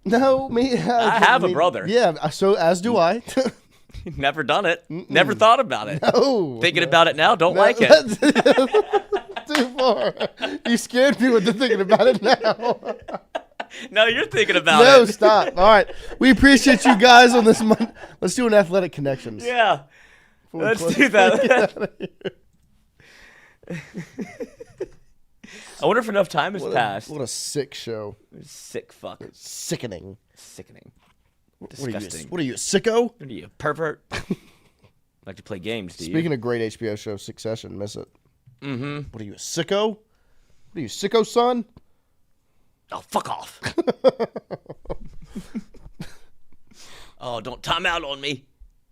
No, me. I have a brother. Yeah, so as do I. Never done it. Never thought about it. No. Thinking about it now, don't like it. Too far. You scared me with the thinking about it now. No, you're thinking about it. No, stop. All right. We appreciate you guys on this month. Let's do an athletic connections. Yeah. Let's do that. I wonder if enough time has passed. What a sick show. Sick fuck. Sickening. Disgusting. What are you, a sicko? What are you, a pervert? Like to play games, do you? Speaking of great HBO show, Succession, miss it. Mm-hmm. What are you, a sicko? What are you, sicko son? Oh, fuck off. Oh, don't time out on me.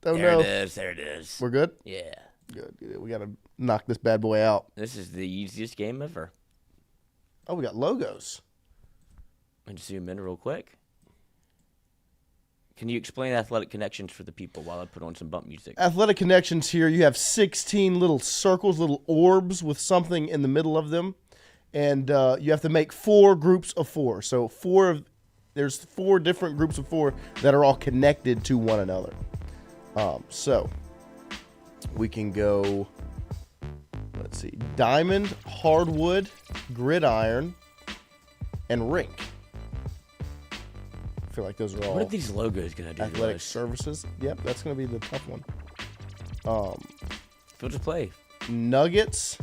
Oh, there no. it is. There it is. We're good? Yeah. Good. We got to knock this bad boy out. This is the easiest game ever. Oh, we got logos. Let me zoom in real quick. Can you explain Athletic Connections for the people while I put on some bump music? Athletic Connections here, you have 16 little circles, little orbs with something in the middle of them. And you have to make 4 groups of 4. So there's 4 different groups of 4 that are all connected to one another. So we can go, let's see, diamond, hardwood, gridiron, and rink. I feel like those are all. What are these logos going to do? Athletic services. Yep, that's going to be the tough one. We'll just play. Nuggets.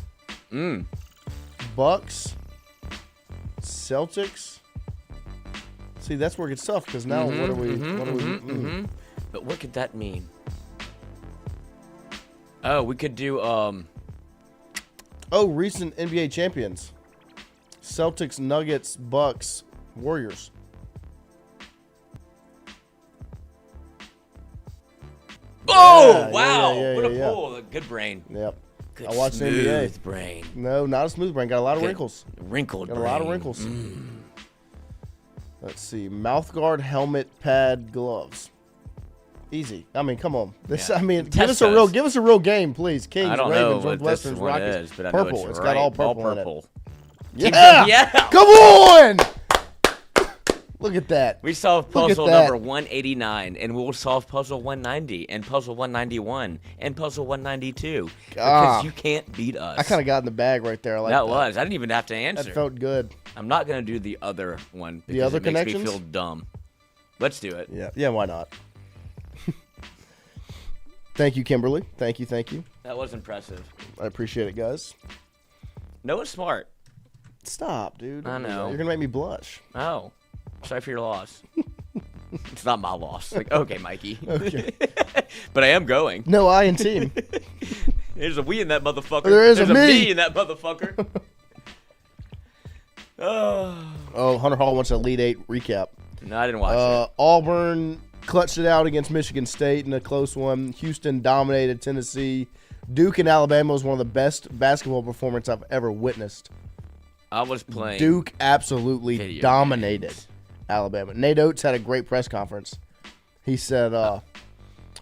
Bucks. Celtics. See, that's where it gets tough because now what are we? But what could that mean? Oh, we could do recent NBA champions. Celtics, Nuggets, Bucks, Warriors. Oh, wow. What a pull. Good brain. Yep. Good I watched smooth NBA. brain. No, not a smooth brain. Got a lot of wrinkles. Wrinkled Got brain. a lot of wrinkles. Let's see. Mouth guard, helmet, pad, gloves. Easy. I mean, come on. This. I mean, give us a real game, please. Kings, I don't Ravens, know what this Northwesterns, one Rockets. is, but I know purple. it's got all purple, all in purple. it. Yeah. Come on. Look at that. We solved puzzle number 189, and we'll solve puzzle 190, and puzzle 191, and puzzle 192. Because you can't beat us. I kind of got in the bag right there. I like that was. I didn't even have to answer. That felt good. I'm not going to do the other one because the other it makes connections? me feel dumb. Let's do it. Yeah. Yeah. Why not? Thank you, Kimberly. Thank you. That was impressive. I appreciate it, guys. Noah's smart. Stop, dude. I know. You're gonna make me blush. Oh. Sorry for your loss. It's not my loss. Like, okay, Mikey. Okay. But I am going. No, I and team. There's a we in that motherfucker. There's a me in that motherfucker. Oh, Hunter Hall wants an Elite 8 recap. No, I didn't watch it. Auburn clutched it out against Michigan State in a close one. Houston dominated Tennessee. Duke and Alabama was one of the best basketball performances I've ever witnessed. I was playing. Duke absolutely dominated Alabama. Nate Oates had a great press conference. He said,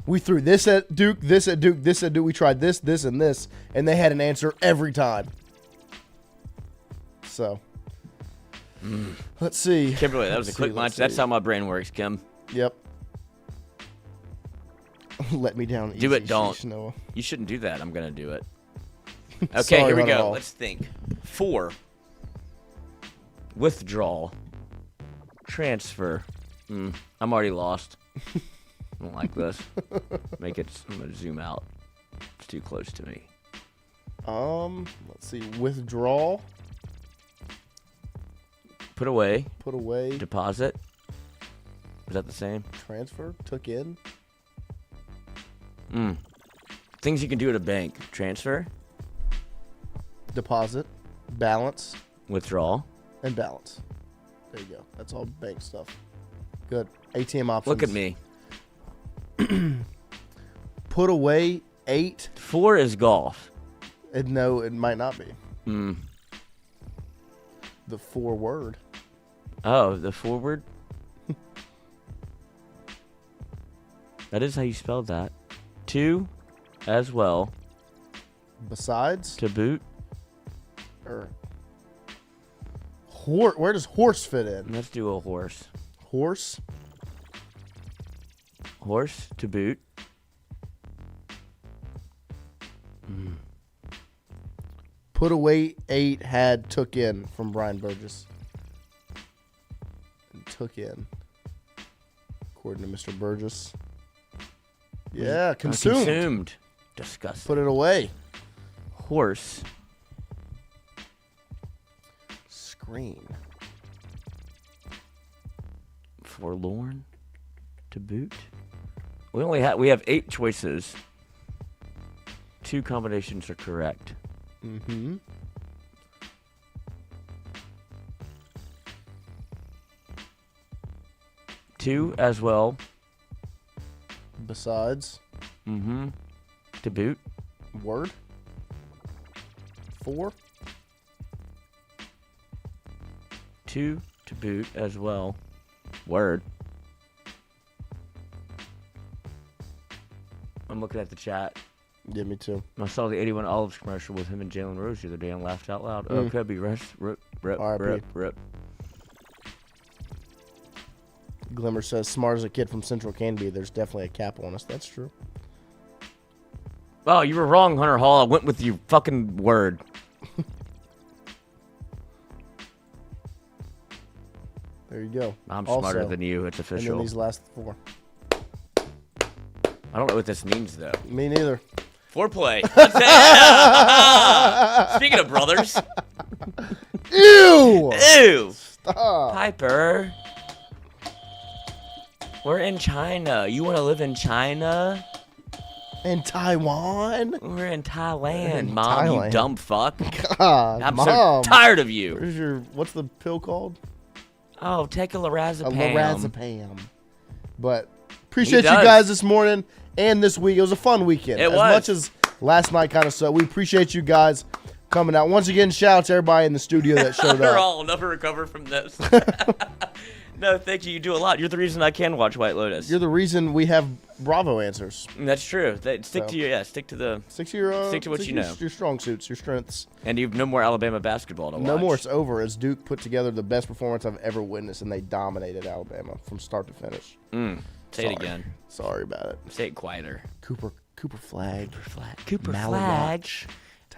we threw this at Duke, this at Duke, this at Duke. We tried this, and this, and they had an answer every time. So, let's see. Kimberly, that was a quick lunch. That's how my brain works, Kim. Yep. Let me down easy. Do it, don't. Sheesh, Noah. You shouldn't do that. I'm going to do it. Okay, Sorry, here we Hunter go. Hall. Let's think. 4. Withdrawal. Transfer. I'm already lost. I don't like this. I'm going to zoom out. It's too close to me. Let's see. Withdrawal. Put away. Put away. Deposit. Is that the same? Transfer. Took in. Things you can do at a bank. Transfer. Deposit. Balance. Withdrawal. And balance. There you go. That's all bank stuff. Good. ATM options. Look at me. Put away 8. 4 is golf. No, it might not be. The 4 word. Oh, the forward? That is how you spelled that. 2 as well. Besides? To boot. Or where does horse fit in? Let's do a horse. Horse. Horse to boot. Put away 8 had took in from Brian Burgess. Took in. According to Mr. Burgess. Yeah, consumed. Consumed. Disgusting. Put it away. Horse. Screen. Forlorn to boot. We have 8 choices. 2 combinations are correct. Mm-hmm. Two as well. Besides. Mm-hmm. To boot. Word. 4. 2 to boot as well. Word. I'm looking at the chat. Yeah, me too. I saw the 81 Olives commercial with him and Jalen Rose the other day and laughed out loud. Oh, Kobe, rest, rip. Glimmer says, smart as a kid from Central can be. There's definitely a cap on us. That's true. Oh, you were wrong, Hunter Hall. I went with your fucking word. There you go. I'm smarter than you. It's official. And then these last 4. I don't know what this means, though. Me neither. Foreplay. Speaking of brothers. Ew! Ew! Stop. Piper. We're in China. You want to live in China? In Taiwan? We're in Thailand, Mom, you dumb fuck. God, I'm Mom. so tired of you. What's the pill called? Oh, take a lorazepam. A lorazepam. But appreciate you guys this morning and this week. It was a fun weekend. It was. As much as last night kind of so. We appreciate you guys coming out. Once again, shout out to everybody in the studio that showed They're up. all never recover from this. No, thank you. You do a lot. You're the reason I can watch White Lotus. You're the reason we have Bravo answers. That's true. Stick to your stick to what you know. Your strong suits, your strengths. And you've no more Alabama basketball to watch. No more. It's over. As Duke put together the best performance I've ever witnessed, and they dominated Alabama from start to finish. Say it again. Sorry about it. Say it quieter. Cooper Flag. Cooper Flag.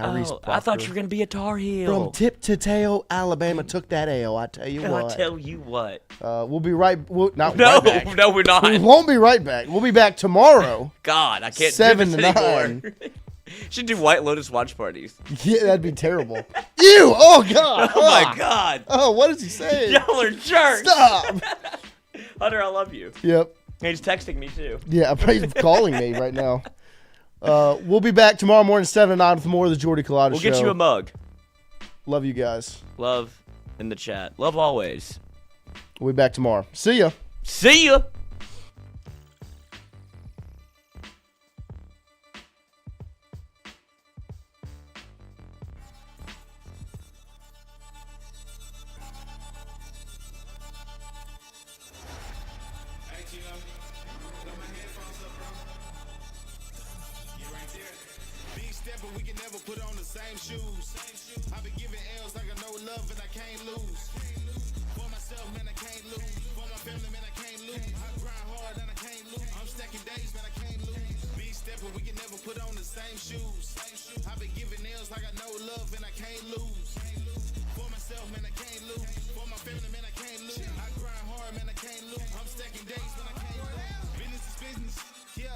Oh, I thought you were going to be a Tar Heel. From tip to tail, Alabama took that L. I tell you what. I tell you what. We'll be right. Right back. No, we're not. We won't be right back. We'll be back tomorrow. God, I can't 7 do to this 9. anymore. Should do White Lotus watch parties. Yeah, that'd be terrible. Ew! Oh God! Oh my God! Oh, what is he saying? Y'all are jerks. Stop! Hunter, I love you. Yep. He's texting me too. Yeah, he's calling me right now. We'll be back tomorrow morning 7 to 9 with more of the Jordy Culotta Show. We'll get you a mug. Love you guys. Love in the chat. Love always. We'll be back tomorrow. See ya. See ya. I've been giving L's like I know love and I can't lose. For myself, man, I can't lose. For my family, man, I can't lose. I grind hard and I can't lose. I'm stacking days, man, I can't lose. Big stepper, we can never put on the same shoes. I've been giving L's like I know love and I can't lose.